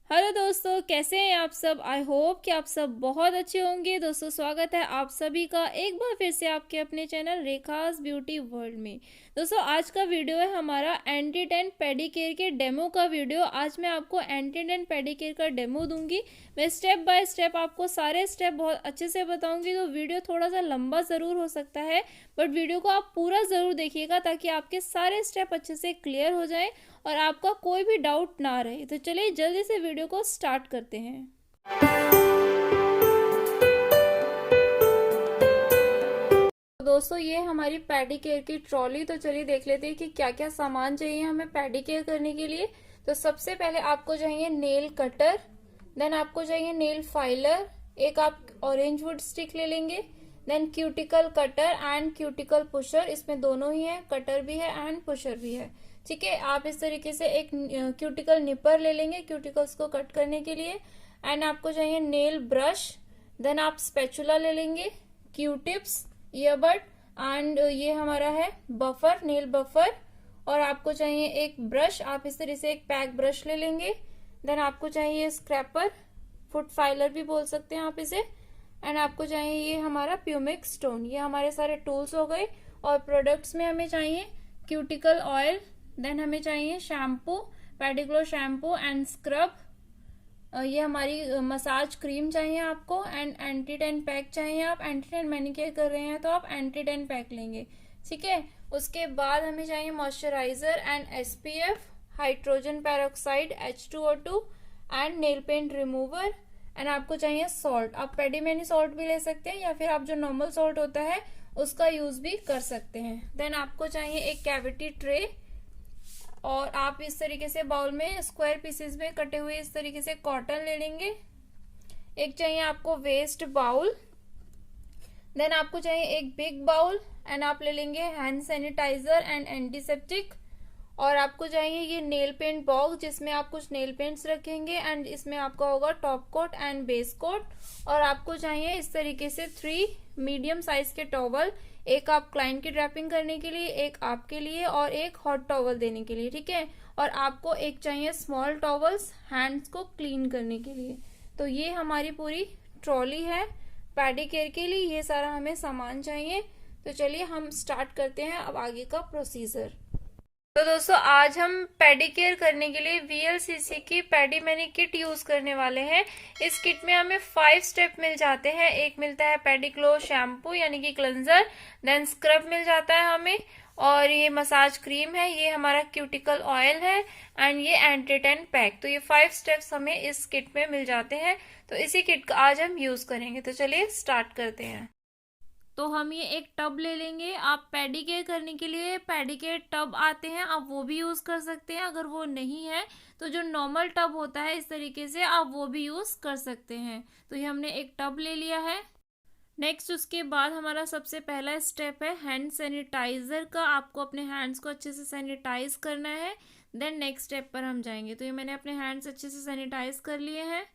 Hello दोस्तों, कैसे हैं आप सब। आई होप कि आप सब बहुत अच्छे होंगे। दोस्तों, स्वागत है आप सभी का एक बार फिर से आपके अपने चैनल रेखास ब्यूटी वर्ल्ड में। दोस्तों, आज का वीडियो है हमारा एंटी टेन पेडिकेयर के डेमो का वीडियो। आज मैं आपको एंटी टेन पेडिकेयर का डेमो दूंगी। मैं स्टेप बाय स्टेप आपको सारे स्टेप बहुत अच्छे से बताऊंगी, तो वीडियो थोड़ा सा लंबा ज़रूर हो सकता है, बट वीडियो को आप पूरा ज़रूर देखिएगा ताकि आपके सारे स्टेप अच्छे से क्लियर हो जाए और आपका कोई भी डाउट ना रहे। तो चलिए जल्दी से वीडियो को स्टार्ट करते हैं। तो दोस्तों, ये हमारी पैडी केयर की ट्रॉली। तो चलिए देख लेते हैं कि क्या क्या सामान चाहिए हमें पैडी केयर करने के लिए। तो सबसे पहले आपको चाहिए नेल कटर, देन आपको चाहिए नेल फाइलर, एक आप ऑरेंज वुड स्टिक ले लेंगे, then cuticle cutter and cuticle pusher. इसमें दोनों ही है, कटर भी है एंड पुशर भी है। ठीक है, आप इस तरीके से एक क्यूटिकल निपर ले लेंगे क्यूटिकल्स को कट करने के लिए। एंड आपको चाहिए नेल ब्रश, देन आप स्पैचुला ले लेंगे, क्यू टिप्स, ईयरबड एंड ये हमारा है बफर, नेल बफर। और आपको चाहिए एक ब्रश, आप इस तरह से एक पैक ब्रश ले लेंगे। देन आपको चाहिए स्क्रैपर, फुट फाइलर भी बोल सकते हैं आप इसे। एंड आपको चाहिए ये हमारा प्यूमिक स्टोन। ये हमारे सारे टूल्स हो गए। और प्रोडक्ट्स में हमें चाहिए क्यूटिकल ऑयल, देन हमें चाहिए शैम्पू, पेडिग्लो शैम्पू एंड स्क्रब। ये हमारी मसाज क्रीम चाहिए आपको, एंड एंटी टेन पैक चाहिए। आप एंटी टेन मैनिक्योर कर रहे हैं तो आप एंटी टेन पैक लेंगे। ठीक है, उसके बाद हमें चाहिए moisturiser and SPF, hydrogen peroxide H2O2 and nail paint remover. And आपको चाहिए सॉल्ट, आप पेडीमेनी सॉल्ट भी ले सकते हैं या फिर आप जो नॉर्मल सॉल्ट होता है उसका यूज भी कर सकते हैं। देन आपको चाहिए एक कैविटी ट्रे, और आप इस तरीके से बाउल में स्क्वायर पीसेस में कटे हुए इस तरीके से कॉटन ले लेंगे। एक चाहिए आपको वेस्ट बाउल, देन आपको चाहिए एक बिग बाउल, एंड आप ले लेंगे हैंड सैनिटाइजर एंड एंटीसेप्टिक। और आपको चाहिए ये नेल पेंट बॉक्स जिसमें आप कुछ नेल पेंट्स रखेंगे, एंड इसमें आपका होगा top coat and base coat. और आपको चाहिए इस तरीके से 3 मीडियम साइज के टॉवल, एक आप क्लाइंट की ड्रैपिंग करने के लिए, एक आपके लिए, और एक हॉट टॉवल देने के लिए। ठीक है, और आपको एक चाहिए स्मॉल टॉवल्स हैंड्स को क्लीन करने के लिए। तो ये हमारी पूरी ट्रॉली है पैडी केयर के लिए, ये सारा हमें सामान चाहिए। तो चलिए हम स्टार्ट करते हैं अब आगे का प्रोसीजर। तो दोस्तों, आज हम पेडिकेयर करने के लिए VLCC की पेडी मैनी किट यूज करने वाले हैं। इस किट में हमें 5 स्टेप मिल जाते हैं। एक मिलता है पेडिग्लो शैम्पू यानी कि क्लेंजर, देन स्क्रब मिल जाता है हमें, और ये मसाज क्रीम है, ये हमारा क्यूटिकल ऑयल है, एंड ये एंटी टेन पैक। तो ये 5 स्टेप्स हमें इस किट में मिल जाते हैं। तो इसी किट का आज हम यूज करेंगे। तो चलिए स्टार्ट करते हैं। तो हम ये एक टब ले लेंगे। आप पेडिकेयर करने के लिए पेडिकेयर टब आते हैं, आप वो भी यूज कर सकते हैं। अगर वो नहीं है तो जो नॉर्मल टब होता है इस तरीके से आप वो भी यूज कर सकते हैं। तो ये हमने एक टब ले लिया है। नेक्स्ट उसके बाद हमारा सबसे पहला स्टेप है हैंड सैनिटाइजर का। आपको अपने हैंड्स को अच्छे से सैनिटाइज करना है, देन नेक्स्ट स्टेप पर हम जाएंगे। तो ये मैंने अपने हैंड्स अच्छे से सैनिटाइज कर लिए हैं।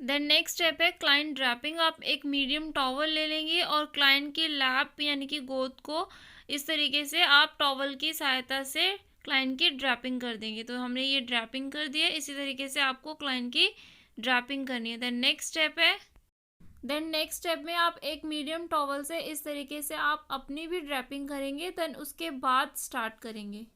देन नेक्स्ट स्टेप है क्लाइंट ड्रैपिंग। आप एक मीडियम टॉवल ले लेंगे और क्लाइंट की लैप यानी कि गोद को इस तरीके से आप टॉवल की सहायता से क्लाइंट की ड्रैपिंग कर देंगे। तो हमने ये ड्रैपिंग कर दिया, इसी तरीके से आपको क्लाइंट की ड्रैपिंग करनी है। देन नेक्स्ट स्टेप में आप एक मीडियम टॉवल से इस तरीके से आप अपनी भी ड्रैपिंग करेंगे, देन उसके बाद स्टार्ट करेंगे।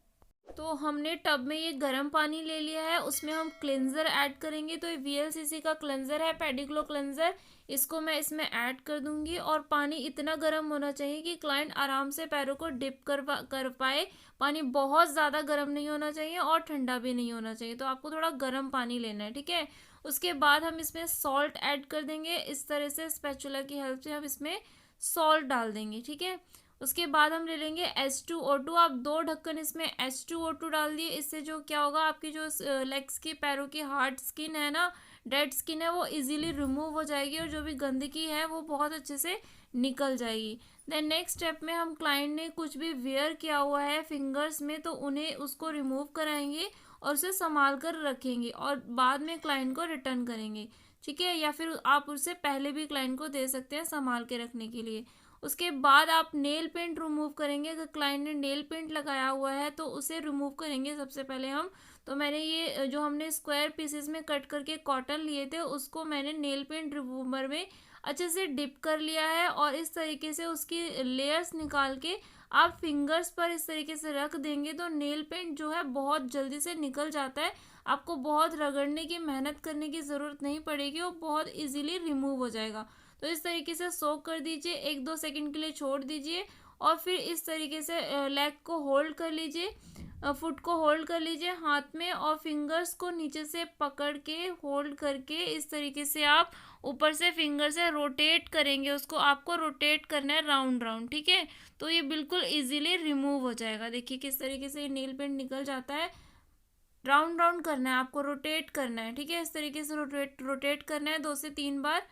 तो हमने टब में ये गर्म पानी ले लिया है, उसमें हम क्लेंजर ऐड करेंगे। तो ये VLCC का क्लेंजर है, पेडिग्लो क्लेंजर। इसको मैं इसमें ऐड कर दूंगी, और पानी इतना गर्म होना चाहिए कि क्लाइंट आराम से पैरों को डिप कर पाए। पानी बहुत ज़्यादा गर्म नहीं होना चाहिए और ठंडा भी नहीं होना चाहिए। तो आपको थोड़ा गर्म पानी लेना है। ठीक है, उसके बाद हम इसमें सॉल्ट ऐड कर देंगे। इस तरह से स्पैचुला की हेल्प से हम इसमें सॉल्ट डाल देंगे। ठीक है, उसके बाद हम ले लेंगे H2O2। आप 2 ढक्कन इसमें H2O2 डाल दिए। इससे जो क्या होगा, आपकी जो लेग्स की पैरों की हार्ड स्किन है ना, डेड स्किन है, वो इजीली रिमूव हो जाएगी, और जो भी गंदगी है वो बहुत अच्छे से निकल जाएगी। देन नेक्स्ट स्टेप में हम क्लाइंट ने कुछ भी वेयर किया हुआ है फिंगर्स में, तो उन्हें उसको रिमूव कराएंगे और उसे संभाल कर रखेंगे, और बाद में क्लाइंट को रिटर्न करेंगे। ठीक है, या फिर आप उससे पहले भी क्लाइंट को दे सकते हैं संभाल के रखने के लिए। उसके बाद आप नेल पेंट रिमूव करेंगे। अगर क्लाइंट ने नेल पेंट लगाया हुआ है तो उसे रिमूव करेंगे सबसे पहले हम। तो मैंने ये जो हमने स्क्वायर पीसेस में कट करके कॉटन लिए थे उसको मैंने नेल पेंट रिमूवर में अच्छे से डिप कर लिया है, और इस तरीके से उसकी लेयर्स निकाल के आप फिंगर्स पर इस तरीके से रख देंगे तो नेल पेंट जो है बहुत जल्दी से निकल जाता है। आपको बहुत रगड़ने की मेहनत करने की ज़रूरत नहीं पड़ेगी, वो बहुत इजीली रिमूव हो जाएगा। तो इस तरीके से सोक कर दीजिए, 1-2 सेकंड के लिए छोड़ दीजिए, और फिर इस तरीके से लेग को होल्ड कर लीजिए, फुट को होल्ड कर लीजिए हाथ में, और फिंगर्स को नीचे से पकड़ के होल्ड करके इस तरीके से आप ऊपर से फिंगर से रोटेट करेंगे, उसको आपको रोटेट करना है राउंड राउंड, ठीक है। तो ये बिल्कुल इजीली रिमूव हो जाएगा। देखिए किस तरीके से ये नेल पेंट निकल जाता है। राउंड राउंड करना है आपको, रोटेट करना है, ठीक है। इस तरीके से रोटेट करना है 2 से 3 बार,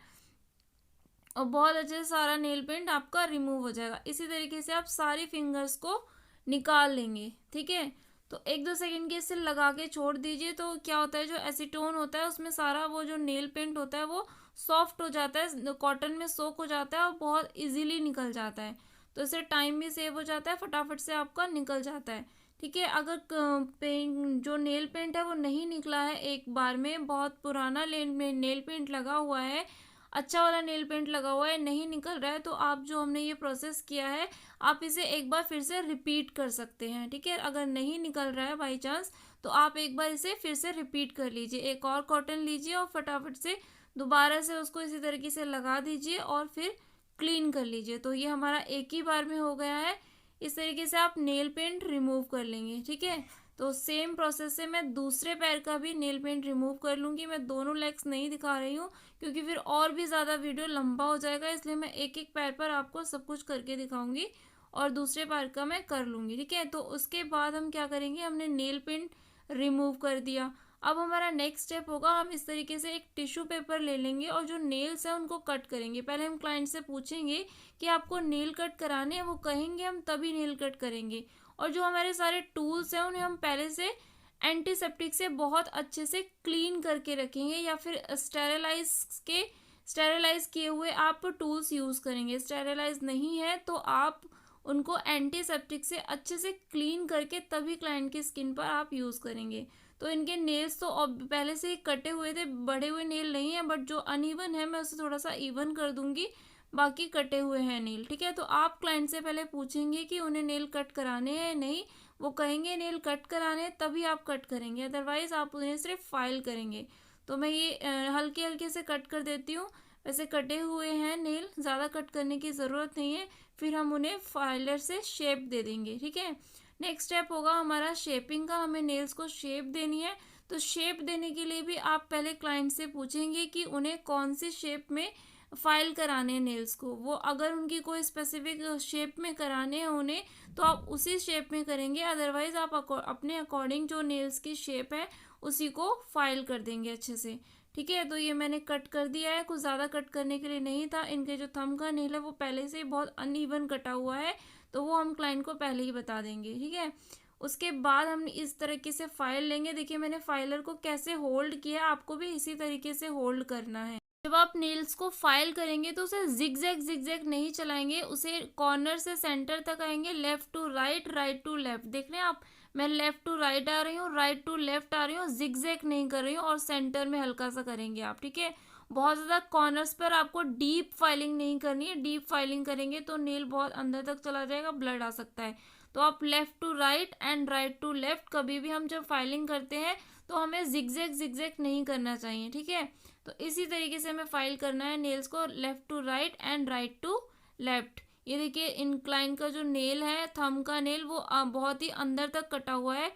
और बहुत अच्छे से सारा नेल पेंट आपका रिमूव हो जाएगा। इसी तरीके से आप सारी फिंगर्स को निकाल लेंगे, ठीक है। तो 1-2 सेकंड के इसे लगा के छोड़ दीजिए, तो क्या होता है जो एसीटोन होता है उसमें सारा वो जो नेल पेंट होता है वो सॉफ्ट हो जाता है, कॉटन में सोक हो जाता है और बहुत इजीली निकल जाता है। तो इससे टाइम भी सेव हो जाता है, फटाफट से आपका निकल जाता है, ठीक है। अगर पेंट जो नेल पेंट है वो नहीं निकला है एक बार में, बहुत पुराना नेल पेंट लगा हुआ है, अच्छा वाला नेल पेंट लगा हुआ है, नहीं निकल रहा है, तो आप जो हमने ये प्रोसेस किया है आप इसे एक बार फिर से रिपीट कर सकते हैं, ठीक है। अगर नहीं निकल रहा है बाई चांस तो आप एक बार इसे फिर से रिपीट कर लीजिए। एक और कॉटन लीजिए और फटाफट से दोबारा से उसको इसी तरीके से लगा दीजिए और फिर क्लीन कर लीजिए। तो ये हमारा एक ही बार में हो गया है। इस तरीके से आप नेल पेंट रिमूव कर लेंगे, ठीक है। तो सेम प्रोसेस से मैं दूसरे पैर का भी नेल पेंट रिमूव कर लूँगी। मैं दोनों लेग्स नहीं दिखा रही हूँ क्योंकि फिर और भी ज़्यादा वीडियो लंबा हो जाएगा, इसलिए मैं एक एक पैर पर आपको सब कुछ करके दिखाऊंगी और दूसरे पैर का मैं कर लूँगी, ठीक है। तो उसके बाद हम क्या करेंगे, हमने नेल पेंट रिमूव कर दिया। अब हमारा नेक्स्ट स्टेप होगा, हम इस तरीके से एक टिश्यू पेपर ले लेंगे और जो नेल्स हैं उनको कट करेंगे। पहले हम क्लाइंट से पूछेंगे कि आपको नेल कट कराने हैं, वो कहेंगे हम तभी नेल कट करेंगे। और जो हमारे सारे टूल्स हैं उन्हें हम पहले से एंटीसेप्टिक से बहुत अच्छे से क्लीन करके रखेंगे, या फिर स्टेरिलाइज किए हुए आप टूल्स यूज़ करेंगे। स्टेरिलाइज नहीं है तो आप उनको एंटीसेप्टिक से अच्छे से क्लीन करके तभी क्लाइंट की स्किन पर आप यूज़ करेंगे। तो इनके नेल्स तो अब पहले से ही कटे हुए थे, बड़े हुए नेल नहीं है, बट जो अनइवन है मैं उसे थोड़ा सा इवन कर दूंगी, बाकी कटे हुए हैं नेल, ठीक है। तो आप क्लाइंट से पहले पूछेंगे कि उन्हें नेल कट कराने हैं, नहीं, वो कहेंगे नेल कट कराने तभी आप कट करेंगे, अदरवाइज आप उन्हें सिर्फ फाइल करेंगे। तो मैं ये हल्के हल्के से कट कर देती हूँ। वैसे कटे हुए हैं नेल, ज़्यादा कट करने की ज़रूरत नहीं है, फिर हम उन्हें फाइलर से शेप दे देंगे, ठीक है। नेक्स्ट स्टेप होगा हमारा शेपिंग का, हमें नेल्स को शेप देनी है। तो शेप देने के लिए भी आप पहले क्लाइंट से पूछेंगे कि उन्हें कौन सी शेप में फाइल कराने हैं नेल्स को। वो अगर उनकी कोई स्पेसिफिक शेप में कराने हैं उन्हें, तो आप उसी शेप में करेंगे, अदरवाइज आप अपने अकॉर्डिंग जो नेल्स की शेप है उसी को फाइल कर देंगे अच्छे से, ठीक है। तो ये मैंने कट कर दिया है, कुछ ज़्यादा कट करने के लिए नहीं था। इनके जो थंब का नेल है वो पहले से ही बहुत अनइवन कटा हुआ है, तो वो हम क्लाइंट को पहले ही बता देंगे, ठीक है। उसके बाद हम इस तरीके से फाइल लेंगे। देखिए मैंने फाइलर को कैसे होल्ड किया, आपको भी इसी तरीके से होल्ड करना है। जब आप नेल्स को फाइल करेंगे तो उसे जिगजैग नहीं चलाएंगे, उसे कॉर्नर से सेंटर तक आएंगे, left to right, right to left. देख रहे हैं आप, मैं लेफ्ट टू राइट आ रही हूँ, राइट टू लेफ्ट आ रही हूँ, जिगजैग नहीं कर रही हूँ, और सेंटर में हल्का सा करेंगे आप, ठीक है। बहुत ज़्यादा कॉर्नर्स पर आपको डीप फाइलिंग नहीं करनी है, डीप फाइलिंग करेंगे तो नेल बहुत अंदर तक चला जाएगा, ब्लड आ सकता है। तो आप left to right and right to left, कभी भी हम जब फाइलिंग करते हैं तो हमें जिगजैग नहीं करना चाहिए, ठीक है। तो इसी तरीके से हमें फाइल करना है नेल्स को, left to right and right to left. ये देखिए इंक्लाइन का जो नेल है, थंब का नेल, वो बहुत ही अंदर तक कटा हुआ है।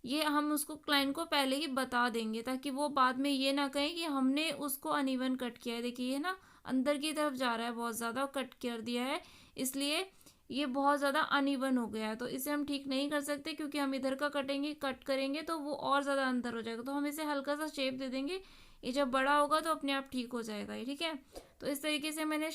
ये हम उसको क्लाइंट को पहले ही बता देंगे ताकि वो बाद में ये ना कहें कि हमने उसको अनइवन कट किया है। देखिए ये ना अंदर की तरफ जा रहा है, बहुत ज़्यादा कट कर दिया है, इसलिए ये बहुत ज़्यादा अनइवन हो गया है। तो इसे हम ठीक नहीं कर सकते, क्योंकि हम इधर का कट करेंगे तो वो और ज़्यादा अंदर हो जाएगा। तो हम इसे हल्का सा शेप दे देंगे, ये जब बड़ा होगा तो अपने आप ठीक हो जाएगा ये, ठीक है। तो इस तरीके से मैंने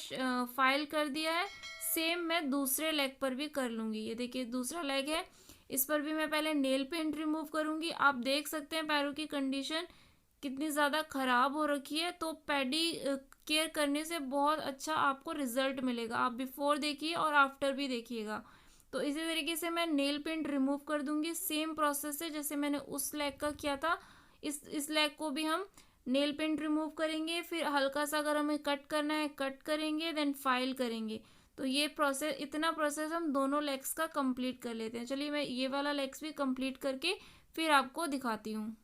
फाइल कर दिया है। सेम मैं दूसरे लेग पर भी कर लूँगी। ये देखिए दूसरा लेग है, इस पर भी मैं पहले नेल पेंट रिमूव करूँगी। आप देख सकते हैं पैरों की कंडीशन कितनी ज़्यादा ख़राब हो रखी है, तो पैडी केयर करने से बहुत अच्छा आपको रिजल्ट मिलेगा। आप बिफोर देखिए और आफ्टर भी देखिएगा। तो इसी तरीके से मैं नेल पेंट रिमूव कर दूंगी सेम प्रोसेस से जैसे मैंने उस लेग का किया था। इस लेग को भी हम नेल पेंट रिमूव करेंगे, फिर हल्का सा अगर हमें कट करना है कट करेंगे, देन फाइल करेंगे। तो ये प्रोसेस, इतना प्रोसेस हम दोनों लेग्स का कंप्लीट कर लेते हैं। चलिए मैं ये वाला लेग्स भी कंप्लीट करके फिर आपको दिखाती हूँ।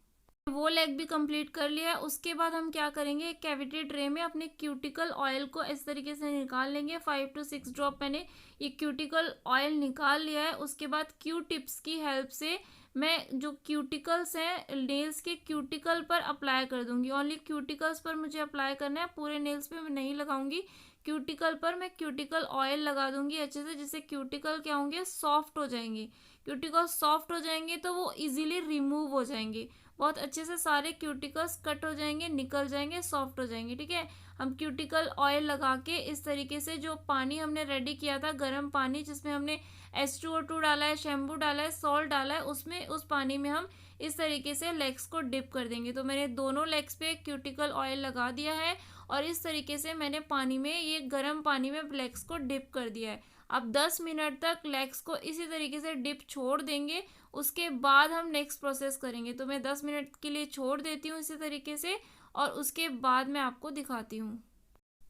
वो लेग भी कंप्लीट कर लिया है। उसके बाद हम क्या करेंगे, एक कैविटी ट्रे में अपने क्यूटिकल ऑयल को इस तरीके से निकाल लेंगे। 5 to 6 ड्रॉप मैंने ये क्यूटिकल ऑयल निकाल लिया है। उसके बाद क्यू टिप्स की हेल्प से मैं जो क्यूटिकल्स हैं नेल्स के क्यूटिकल पर अप्लाई कर दूंगी। ओनली क्यूटिकल्स पर मुझे अप्लाई करना है, पूरे नेल्स पे मैं नहीं लगाऊंगी। क्यूटिकल पर मैं क्यूटिकल ऑयल लगा दूंगी अच्छे से, जिससे क्यूटिकल क्या होंगे, सॉफ्ट हो जाएंगे। क्यूटिकल सॉफ्ट हो जाएंगे तो वो इजीली रिमूव हो जाएंगे, बहुत अच्छे से सारे क्यूटिकल्स कट हो जाएंगे, निकल जाएंगे, सॉफ्ट हो जाएंगे। ठीक है, हम क्यूटिकल ऑयल लगा के इस तरीके से जो पानी हमने रेडी किया था, गर्म पानी जिसमें हमने H2O2 डाला है, शैम्पू डाला है, सॉल्ट डाला है, उसमें उस पानी में हम इस तरीके से लेग्स को डिप कर देंगे। तो मैंने दोनों लेग्स पे क्यूटिकल ऑयल लगा दिया है और इस तरीके से मैंने पानी में, ये गर्म पानी में लेग्स को डिप कर दिया है। अब 10 मिनट तक लेग्स को इसी तरीके से डिप छोड़ देंगे, उसके बाद हम नेक्स्ट प्रोसेस करेंगे। तो मैं 10 मिनट के लिए छोड़ देती हूँ इसी तरीके से और उसके बाद मैं आपको दिखाती हूँ।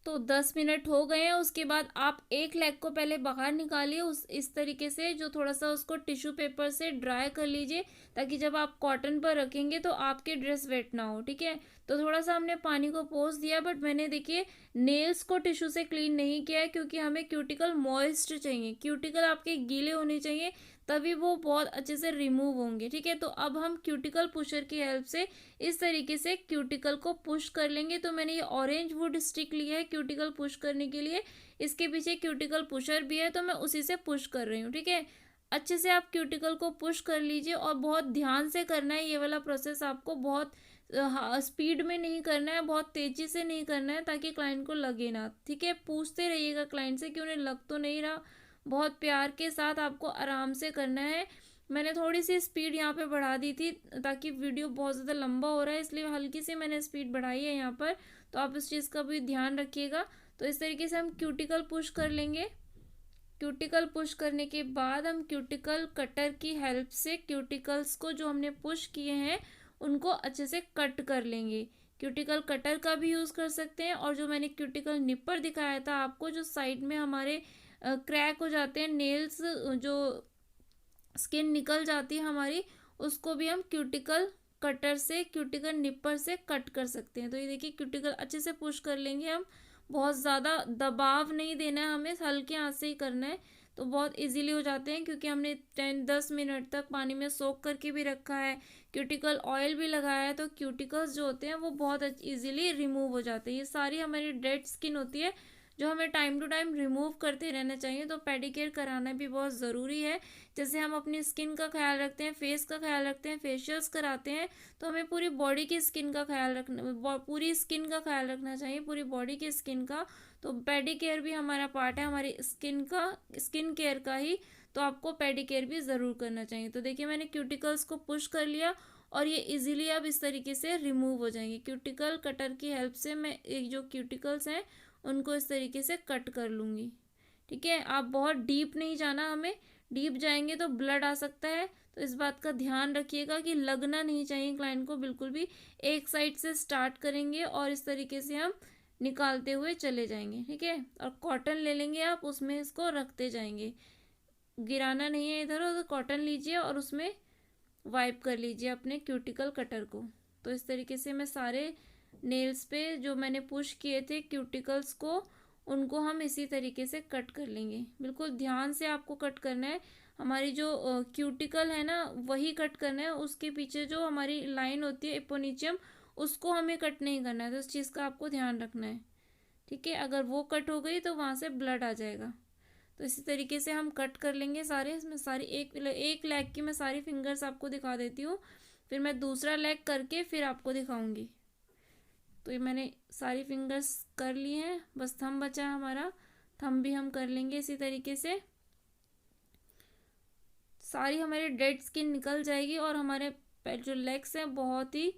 तो 10 मिनट हो गए हैं। उसके बाद आप एक लेग को पहले बाहर निकालिए, उस इस तरीके से जो थोड़ा सा उसको टिश्यू पेपर से ड्राई कर लीजिए, ताकि जब आप कॉटन पर रखेंगे तो आपकी ड्रेस वेट ना हो। ठीक है, तो थोड़ा सा हमने पानी को पोंछ दिया, बट मैंने देखिए नेल्स को टिश्यू से क्लीन नहीं किया है, क्योंकि हमें क्यूटिकल मॉइस्ट चाहिए, क्यूटिकल आपके गीले होने चाहिए, तभी वो बहुत अच्छे से रिमूव होंगे। ठीक है, तो अब हम क्यूटिकल पुशर की हेल्प से इस तरीके से क्यूटिकल को पुश कर लेंगे। तो मैंने ये ऑरेंज वुड स्टिक लिया है क्यूटिकल पुश करने के लिए, इसके पीछे क्यूटिकल पुशर भी है, तो मैं उसी से पुश कर रही हूँ। ठीक है, अच्छे से आप क्यूटिकल को पुश कर लीजिए और बहुत ध्यान से करना है। ये वाला प्रोसेस आपको बहुत स्पीड में नहीं करना है, बहुत तेजी से नहीं करना है, ताकि क्लाइंट को लगे ना। ठीक है, पूछते रहिएगा क्लाइंट से कि उन्हें लग तो नहीं रहा, बहुत प्यार के साथ आपको आराम से करना है। मैंने थोड़ी सी स्पीड यहाँ पे बढ़ा दी थी, ताकि वीडियो बहुत ज़्यादा लंबा हो रहा है, इसलिए हल्की सी मैंने स्पीड बढ़ाई है यहाँ पर, तो आप इस चीज़ का भी ध्यान रखिएगा। तो इस तरीके से हम क्यूटिकल पुश कर लेंगे। क्यूटिकल पुश करने के बाद हम क्यूटिकल कटर की हेल्प से क्यूटिकल्स को जो हमने पुश किए हैं उनको अच्छे से कट कर लेंगे। क्यूटिकल कटर का भी यूज़ कर सकते हैं, और जो मैंने क्यूटिकल निपर दिखाया था आपको, जो साइड में हमारे क्रैक हो जाते हैं नेल्स, जो स्किन निकल जाती है हमारी, उसको भी हम क्यूटिकल कटर से, क्यूटिकल निपर से कट कर सकते हैं। तो ये देखिए क्यूटिकल अच्छे से पुश कर लेंगे हम, बहुत ज़्यादा दबाव नहीं देना है हमें, हल्के हाथ से ही करना है, तो बहुत इजीली हो जाते हैं। क्योंकि हमने 10-10 मिनट तक पानी में सोक करके भी रखा है, क्यूटिकल ऑयल भी लगाया है, तो क्यूटिकल्स जो होते हैं वो बहुत इजीली रिमूव हो जाते हैं। ये सारी हमारी डेड स्किन होती है जो हमें टाइम टू टाइम रिमूव करते रहना चाहिए। तो पेडिक्योर कराना भी बहुत ज़रूरी है। जैसे हम अपनी स्किन का ख्याल रखते हैं, फेस का ख्याल रखते हैं, फेशियल्स कराते हैं, तो हमें पूरी बॉडी की स्किन का ख्याल रखना, पूरी स्किन का ख्याल रखना चाहिए, पूरी बॉडी की स्किन का। तो पेडिक्योर भी हमारा पार्ट है हमारी स्किन का, स्किन केयर का ही, तो आपको पेडिक्योर भी ज़रूर करना चाहिए। तो देखिए मैंने क्यूटिकल्स को पुश कर लिया और ये इजीली अब इस तरीके से रिमूव हो जाएंगे। क्यूटिकल कटर की हेल्प से मैं एक जो क्यूटिकल्स हैं उनको इस तरीके से कट कर लूँगी। ठीक है, आप बहुत डीप नहीं जाना, हमें डीप जाएंगे तो ब्लड आ सकता है, तो इस बात का ध्यान रखिएगा कि लगना नहीं चाहिए क्लाइंट को बिल्कुल भी। एक साइड से स्टार्ट करेंगे और इस तरीके से हम निकालते हुए चले जाएंगे। ठीक है, और कॉटन ले लेंगे आप, उसमें इसको रखते जाएंगे, गिराना नहीं है इधर उधर। कॉटन लीजिए और उसमें वाइप कर लीजिए अपने क्यूटिकल कटर को। तो इस तरीके से मैं सारे नेल्स पे जो मैंने पुश किए थे क्यूटिकल्स को, उनको हम इसी तरीके से कट कर लेंगे। बिल्कुल ध्यान से आपको कट करना है, हमारी जो क्यूटिकल है ना वही कट करना है, उसके पीछे जो हमारी लाइन होती है एपोनिचियम, उसको हमें कट नहीं करना है। तो इस चीज़ का आपको ध्यान रखना है। ठीक है, अगर वो कट हो गई तो वहाँ से ब्लड आ जाएगा। तो इसी तरीके से हम कट कर लेंगे सारे। इसमें सारी एक लेग की मैं सारी फिंगर्स आपको दिखा देती हूँ, फिर मैं दूसरा लेग करके फिर आपको दिखाऊंगी। तो ये मैंने सारी फिंगर्स कर ली हैं, बस थंब बचा है हमारा, थंब भी हम कर लेंगे इसी तरीके से। सारी हमारी डेड स्किन निकल जाएगी और हमारे जो लेग्स हैं बहुत ही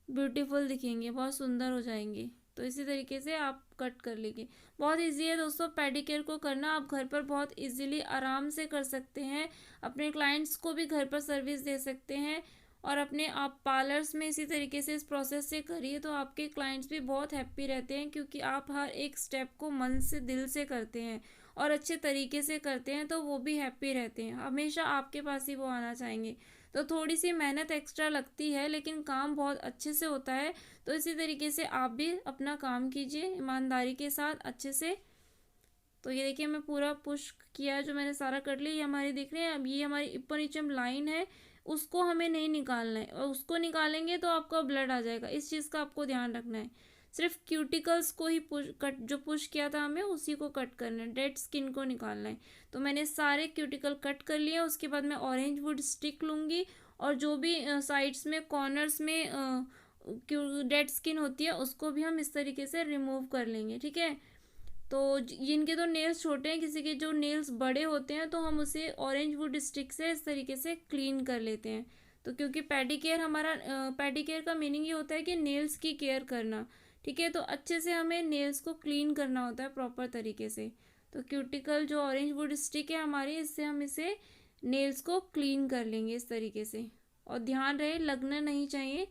ब्यूटीफुल दिखेंगे, बहुत सुंदर हो जाएंगे। तो इसी तरीके से आप कट कर लीजिए। बहुत इजी है दोस्तों पेडिक्योर को करना, आप घर पर बहुत इजीली आराम से कर सकते हैं, अपने क्लाइंट्स को भी घर पर सर्विस दे सकते हैं, और अपने आप पार्लर्स में इसी तरीके से इस प्रोसेस से करिए तो आपके क्लाइंट्स भी बहुत हैप्पी रहते हैं, क्योंकि आप हर एक स्टेप को मन से दिल से करते हैं और अच्छे तरीके से करते हैं, तो वो भी हैप्पी रहते हैं, हमेशा आपके पास ही वो आना चाहेंगे। तो थोड़ी सी मेहनत एक्स्ट्रा लगती है लेकिन काम बहुत अच्छे से होता है। तो इसी तरीके से आप भी अपना काम कीजिए ईमानदारी के साथ अच्छे से। तो ये देखिए मैं पूरा पुश किया, जो मैंने सारा कर लिया, ये हमारी दिख रही है। अब ये हमारी ऊपर नीचे लाइन है, उसको हमें नहीं निकालना है, और उसको निकालेंगे तो आपका ब्लड आ जाएगा, इस चीज़ का आपको ध्यान रखना है। सिर्फ क्यूटिकल्स को ही पुश किया था हमें, उसी को कट करना है, डेड स्किन को निकालना है। तो मैंने सारे क्यूटिकल कट कर लिए। उसके बाद मैं ऑरेंज वुड स्टिक लूँगी, और जो भी साइड्स में कॉर्नर्स में डेड स्किन होती है उसको भी हम इस तरीके से रिमूव कर लेंगे। ठीक है, तो जिनके तो नेल्स छोटे हैं, किसी के जो नेल्स बड़े होते हैं, तो हम उसे ऑरेंज वुड स्टिक से इस तरीके से क्लीन कर लेते हैं। तो क्योंकि पेडिकेयर हमारा पेडिकेयर का मीनिंग ये होता है कि नेल्स की केयर करना। ठीक है, तो अच्छे से हमें नेल्स को क्लीन करना होता है प्रॉपर तरीके से। तो क्यूटिकल जो ऑरेंज वुड स्टिक है हमारी, इससे हम इसे नेल्स को क्लीन कर लेंगे इस तरीके से। और ध्यान रहे लगना नहीं चाहिए,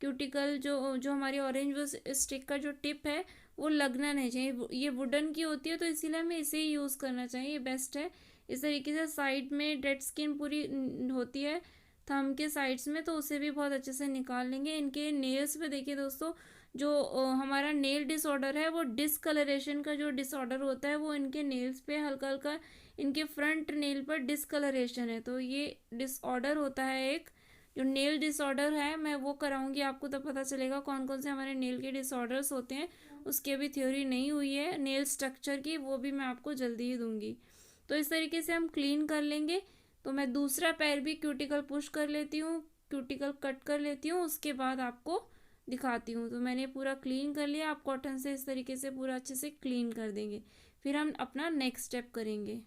क्यूटिकल जो जो हमारी ऑरेंज वुड स्टिक का जो टिप है वो लगना नहीं चाहिए। ये वुडन की होती है तो इसीलिए हमें इसे ही यूज़ करना चाहिए, ये बेस्ट है। इस तरीके से साइड में डेड स्किन पूरी होती है थंब के साइड्स में, तो उसे भी बहुत अच्छे से निकाल लेंगे। इनके नेल्स पे देखिए दोस्तों, जो हमारा नेल डिसऑर्डर है, वो डिसकलरेशन का जो डिसऑर्डर होता है वो इनके नेल्स पे हल्का हल्का, इनके फ्रंट नेल पर डिसकलरेशन है, तो ये डिसऑर्डर होता है एक जो नेल डिसऑर्डर है। मैं वो कराऊंगी आपको, तब पता चलेगा कौन कौन से हमारे नेल के डिसऑर्डर्स होते हैं। उसकी अभी थ्योरी नहीं हुई है नेल स्ट्रक्चर की, वो भी मैं आपको जल्दी ही दूंगी। तो इस तरीके से हम क्लीन कर लेंगे। तो मैं दूसरा पैर भी क्यूटिकल पुश कर लेती हूँ, क्यूटिकल कट कर लेती हूँ, उसके बाद आपको दिखाती हूँ। तो मैंने पूरा क्लीन कर लिया, आप कॉटन से इस तरीके से पूरा अच्छे से क्लीन कर देंगे। फिर हम अपना नेक्स्ट स्टेप करेंगे।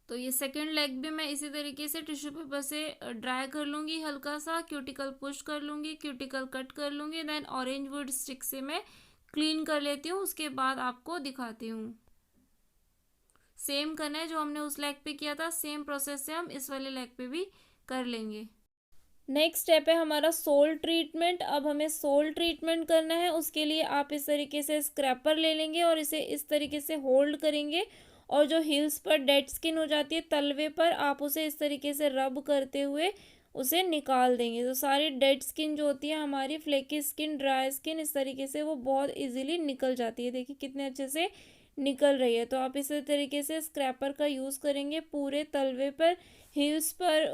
तो ये सेकेंड लेग भी मैं इसी तरीके से टिश्यू पेपर से ड्राई कर लूँगी, हल्का सा क्यूटिकल पुश कर लूँगी, क्यूटिकल कट कर लूँगी, देन ऑरेंज वुड स्टिक से मैं क्लीन कर लेती हूँ। उसके बाद आपको दिखाती हूँ। सेम करना है जो हमने उस लेग पे किया था, सेम प्रोसेस से हम इस वाले लेग पे भी कर लेंगे। नेक्स्ट स्टेप है हमारा सोल ट्रीटमेंट। अब हमें सोल ट्रीटमेंट करना है, उसके लिए आप इस तरीके से स्क्रैपर ले लेंगे और इसे इस तरीके से होल्ड करेंगे, और जो हिल्स पर डेड स्किन हो जाती है तलवे पर, आप उसे इस तरीके से रब करते हुए उसे निकाल देंगे। तो सारी डेड स्किन जो होती है हमारी, फ्लेकी स्किन, ड्राई स्किन, इस तरीके से वो बहुत इजीली निकल जाती है। देखिए कितने अच्छे से निकल रही है। तो आप इसी तरीके से स्क्रैपर का यूज़ करेंगे पूरे तलवे पर, हील्स पर,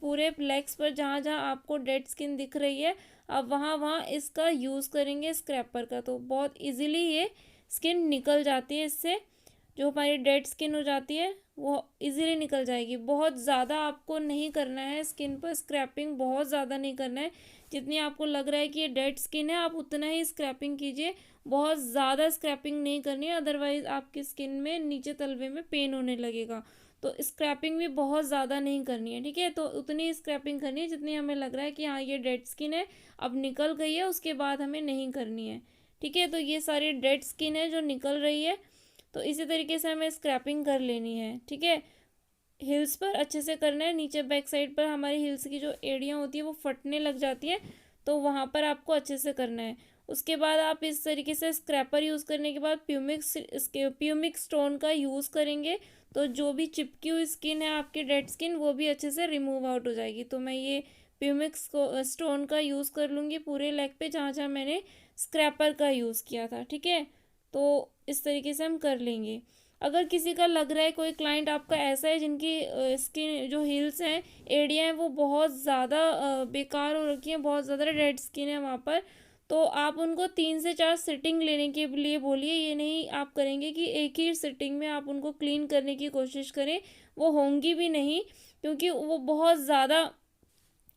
पूरे लेग्स पर, जहाँ जहाँ आपको डेड स्किन दिख रही है आप वहाँ वहाँ इसका यूज़ करेंगे स्क्रैपर का। तो बहुत इजीली ये स्किन निकल जाती है, इससे जो हमारी डेड स्किन हो जाती है वो इजीली निकल जाएगी। बहुत ज़्यादा आपको नहीं करना है स्किन पर स्क्रैपिंग, बहुत ज़्यादा नहीं करना है। जितनी आपको लग रहा है कि ये डेड स्किन है आप उतना ही स्क्रैपिंग कीजिए, बहुत ज़्यादा स्क्रैपिंग नहीं करनी है, अदरवाइज आपकी स्किन में नीचे तलवे में पेन होने लगेगा। तो स्क्रैपिंग भी बहुत ज़्यादा नहीं करनी है। ठीक है, तो उतनी स्क्रैपिंग करनी है जितनी हमें लग रहा है कि हाँ ये डेड स्किन है, अब निकल गई है, उसके बाद हमें नहीं करनी है। ठीक है, तो ये सारी डेड स्किन है जो निकल रही है, तो इसी तरीके से हमें स्क्रैपिंग कर लेनी है। ठीक है, हिल्स पर अच्छे से करना है, नीचे बैक साइड पर हमारी हिल्स की जो एड़ियाँ होती है वो फटने लग जाती हैं, तो वहाँ पर आपको अच्छे से करना है। उसके बाद आप इस तरीके से स्क्रैपर यूज़ करने के बाद प्यूमिक स्टोन का यूज़ करेंगे, तो जो भी चिपकी हुई स्किन है आपकी डेड स्किन वो भी अच्छे से रिमूव आउट हो जाएगी। तो मैं ये प्यूमिक स्टोन का यूज़ कर लूँगी पूरे लेग पे जहाँ जहाँ मैंने स्क्रैपर का यूज़ किया था। ठीक है, तो इस तरीके से हम कर लेंगे। अगर किसी का लग रहा है, कोई क्लाइंट आपका ऐसा है जिनकी स्किन जो हील्स हैं, एड़ियाँ हैं, वो बहुत ज़्यादा बेकार हो रखी हैं, बहुत ज़्यादा डेड स्किन है वहाँ पर, तो आप उनको 3 से 4 सिटिंग लेने के लिए बोलिए। ये नहीं आप करेंगे कि एक ही सिटिंग में आप उनको क्लीन करने की कोशिश करें, वो होंगी भी नहीं, क्योंकि वो बहुत ज़्यादा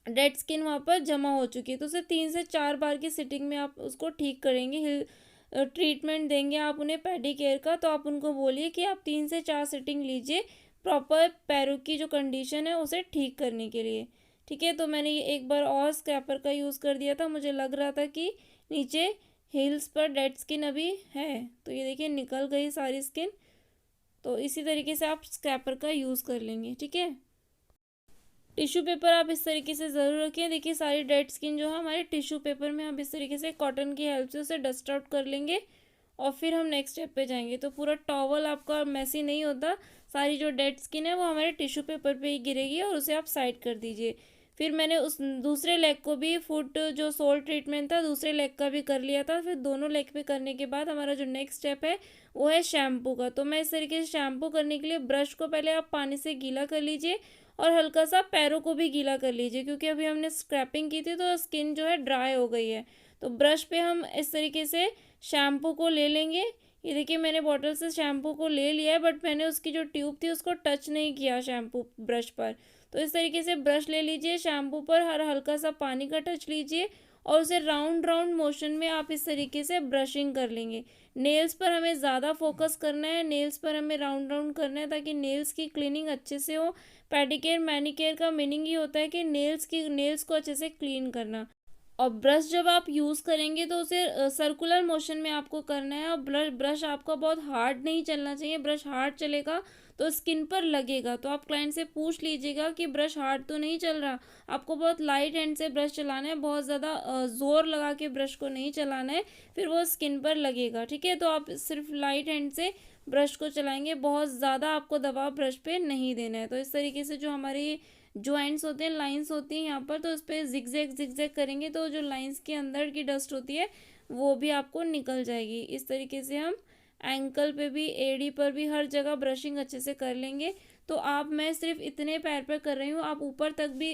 डेड स्किन वहाँ पर जमा हो चुकी है। तो उसे 3 से 4 बार की सिटिंग में आप उसको ठीक करेंगे, ट्रीटमेंट देंगे आप उन्हें पेडिकेयर का। तो आप उनको बोलिए कि आप 3 से 4 सिटिंग लीजिए प्रॉपर पैरों की जो कंडीशन है उसे ठीक करने के लिए। ठीक है, तो मैंने ये एक बार और स्क्रैपर का यूज़ कर दिया था, मुझे लग रहा था कि नीचे हील्स पर डेड स्किन अभी है, तो ये देखिए निकल गई सारी स्किन। तो इसी तरीके से आप स्क्रैपर का यूज़ कर लेंगे, ठीक है। टिश्यू पेपर आप इस तरीके से ज़रूर रखें। देखिए सारी डेड स्किन जो है हमारे टिश्यू पेपर में, हम इस तरीके से कॉटन की हेल्प से उसे डस्ट आउट कर लेंगे और फिर हम नेक्स्ट स्टेप पे जाएंगे। तो पूरा टॉवल आपका मैसी नहीं होता, सारी जो डेड स्किन है वो हमारे टिश्यू पेपर पे ही गिरेगी और उसे आप साइड कर दीजिए। फिर मैंने उस दूसरे लेग को भी फुट जो सोल ट्रीटमेंट था दूसरे लेग का भी कर लिया था। फिर दोनों लेग पे करने के बाद हमारा जो नेक्स्ट स्टेप है वो है शैम्पू का। तो मैं इस तरीके से शैम्पू करने के लिए ब्रश को पहले आप पानी से गीला कर लीजिए और हल्का सा पैरों को भी गीला कर लीजिए, क्योंकि अभी हमने स्क्रैपिंग की थी तो स्किन जो है ड्राई हो गई है। तो ब्रश पे हम इस तरीके से शैम्पू को ले लेंगे। ये देखिए मैंने बॉटल से शैम्पू को ले लिया है, बट मैंने उसकी जो ट्यूब थी उसको टच नहीं किया शैम्पू ब्रश पर। तो इस तरीके से ब्रश ले लीजिए, शैम्पू पर हर हल्का सा पानी का टच लीजिए और उसे राउंड राउंड मोशन में आप इस तरीके से ब्रशिंग कर लेंगे। नेल्स पर हमें ज़्यादा फोकस करना है, नेल्स पर हमें राउंड राउंड करना है ताकि नेल्स की क्लीनिंग अच्छे से हो। पेडिकेयर मैनिकेयर का मीनिंग ही होता है कि नेल्स को अच्छे से क्लीन करना। और ब्रश जब आप यूज़ करेंगे तो उसे सर्कुलर मोशन में आपको करना है। और ब्रश आपका बहुत हार्ड नहीं चलना चाहिए, ब्रश हार्ड चलेगा तो स्किन पर लगेगा। तो आप क्लाइंट से पूछ लीजिएगा कि ब्रश हार्ड तो नहीं चल रहा, आपको बहुत लाइट हैंड से ब्रश चलाना है, बहुत ज़्यादा ज़ोर लगा के ब्रश को नहीं चलाना है, फिर वो स्किन पर लगेगा, ठीक है। तो आप सिर्फ लाइट हैंड से ब्रश को चलाएंगे, बहुत ज़्यादा आपको दबाव ब्रश पे नहीं देना है। तो इस तरीके से जो हमारी जॉइंट्स होते हैं, लाइंस होती हैं यहाँ पर, तो इस पर जिगजैग करेंगे तो जो लाइंस के अंदर की डस्ट होती है वो भी आपको निकल जाएगी। इस तरीके से हम एंकल पे भी, एड़ी पर भी, हर जगह ब्रशिंग अच्छे से कर लेंगे। तो मैं सिर्फ इतने पैर पर कर रही हूँ, आप ऊपर तक भी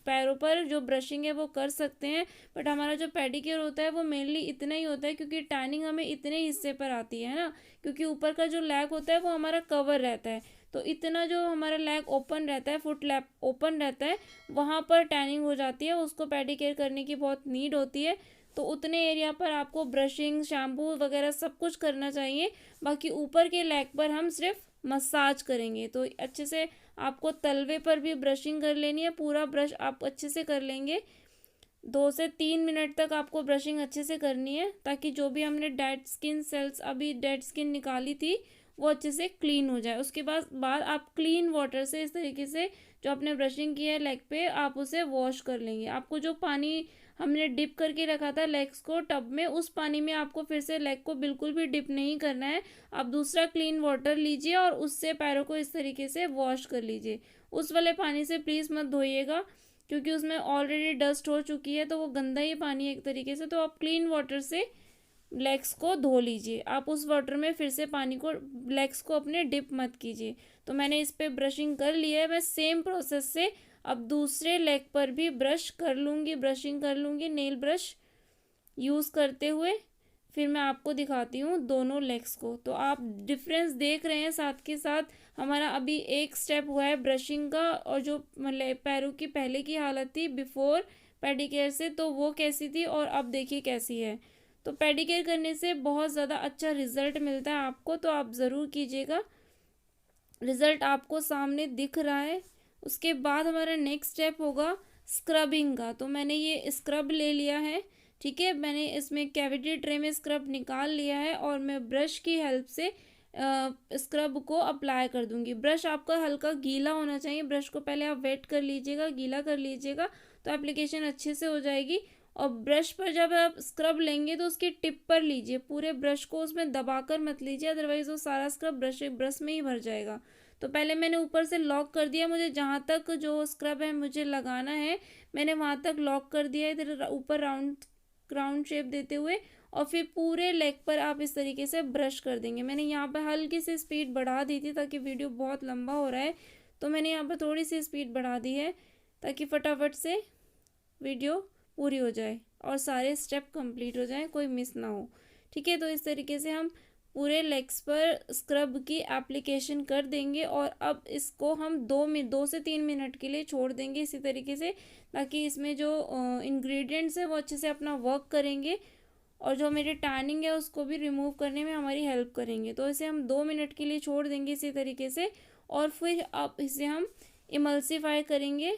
पैरों पर जो ब्रशिंग है वो कर सकते हैं। बट हमारा जो पेडिक्योर होता है वो मेनली इतना ही होता है, क्योंकि टैनिंग हमें इतने हिस्से पर आती है ना, क्योंकि ऊपर का जो लैग होता है वो हमारा कवर रहता है। तो इतना जो हमारा लैग ओपन रहता है, फुट लैप ओपन रहता है, वहाँ पर टैनिंग हो जाती है, उसको पेडिक्योर करने की बहुत नीड होती है। तो उतने एरिया पर आपको ब्रशिंग, शैम्पू वगैरह सब कुछ करना चाहिए। बाकी ऊपर के लेग पर हम सिर्फ मसाज करेंगे। तो अच्छे से आपको तलवे पर भी ब्रशिंग कर लेनी है, पूरा ब्रश आप अच्छे से कर लेंगे। 2 से 3 मिनट तक आपको ब्रशिंग अच्छे से करनी है, ताकि जो भी हमने डेड स्किन सेल्स, अभी डेड स्किन निकाली थी, वो अच्छे से क्लीन हो जाए। उसके बाद आप क्लीन वाटर से इस तरीके से जो आपने ब्रशिंग की है लेग पे, आप उसे वॉश कर लेंगे। आपको जो पानी हमने डिप करके रखा था लेग्स को टब में, उस पानी में आपको फिर से लेग को बिल्कुल भी डिप नहीं करना है। आप दूसरा क्लीन वाटर लीजिए और उससे पैरों को इस तरीके से वॉश कर लीजिए। उस वाले पानी से प्लीज़ मत धोइएगा, क्योंकि उसमें ऑलरेडी डस्ट हो चुकी है, तो वो गंदा ही पानी है एक तरीके से। तो आप क्लीन वाटर से लेग्स को धो लीजिए। आप उस वाटर में फिर से पानी को, लेग्स को अपने डिप मत कीजिए। तो मैंने इस पे ब्रशिंग कर ली है। मैं सेम प्रोसेस से अब दूसरे लेग पर भी ब्रशिंग कर लूँगी नेल ब्रश यूज़ करते हुए। फिर मैं आपको दिखाती हूँ दोनों लेग्स को। तो आप डिफरेंस देख रहे हैं साथ के साथ। हमारा अभी एक स्टेप हुआ है ब्रशिंग का, और जो मतलब पैरों की पहले की हालत थी बिफोर पेडिकेयर से, तो वो कैसी थी और अब देखिए कैसी है। तो पेडिकेयर करने से बहुत ज़्यादा अच्छा रिजल्ट मिलता है आपको, तो आप ज़रूर कीजिएगा। रिजल्ट आपको सामने दिख रहा है। उसके बाद हमारा नेक्स्ट स्टेप होगा स्क्रबिंग का। तो मैंने ये स्क्रब ले लिया है, ठीक है। मैंने इसमें कैविटी ट्रे में स्क्रब निकाल लिया है और मैं ब्रश की हेल्प से स्क्रब को अप्लाई कर दूंगी। ब्रश आपका हल्का गीला होना चाहिए, ब्रश को पहले आप वेट कर लीजिएगा, गीला कर लीजिएगा, तो एप्लीकेशन अच्छे से हो जाएगी। और ब्रश पर जब आप स्क्रब लेंगे तो उसकी टिप पर लीजिए, पूरे ब्रश को उसमें दबाकर मत लीजिए, अदरवाइज वो सारा स्क्रब ब्रश में ही भर जाएगा। तो पहले मैंने ऊपर से लॉक कर दिया, मुझे जहाँ तक जो स्क्रब है मुझे लगाना है मैंने वहाँ तक लॉक कर दिया है, इधर ऊपर राउंड शेप देते हुए। और फिर पूरे लेग पर आप इस तरीके से ब्रश कर देंगे। मैंने यहाँ पर हल्की सी स्पीड बढ़ा दी थी ताकि वीडियो बहुत लंबा हो रहा है, तो मैंने यहाँ पर थोड़ी सी स्पीड बढ़ा दी है ताकि फटाफट से वीडियो पूरी हो जाए और सारे स्टेप कंप्लीट हो जाएं, कोई मिस ना हो, ठीक है। तो इस तरीके से हम पूरे लेग्स पर स्क्रब की एप्लीकेशन कर देंगे और अब इसको हम 2 से 3 मिनट के लिए छोड़ देंगे इसी तरीके से, ताकि इसमें जो इंग्रेडिएंट्स है वो अच्छे से अपना वर्क करेंगे और जो मेरी टैनिंग है उसको भी रिमूव करने में हमारी हेल्प करेंगे। तो इसे हम 2 मिनट के लिए छोड़ देंगे इसी तरीके से, और फिर अब इसे हम इमल्सीफाई करेंगे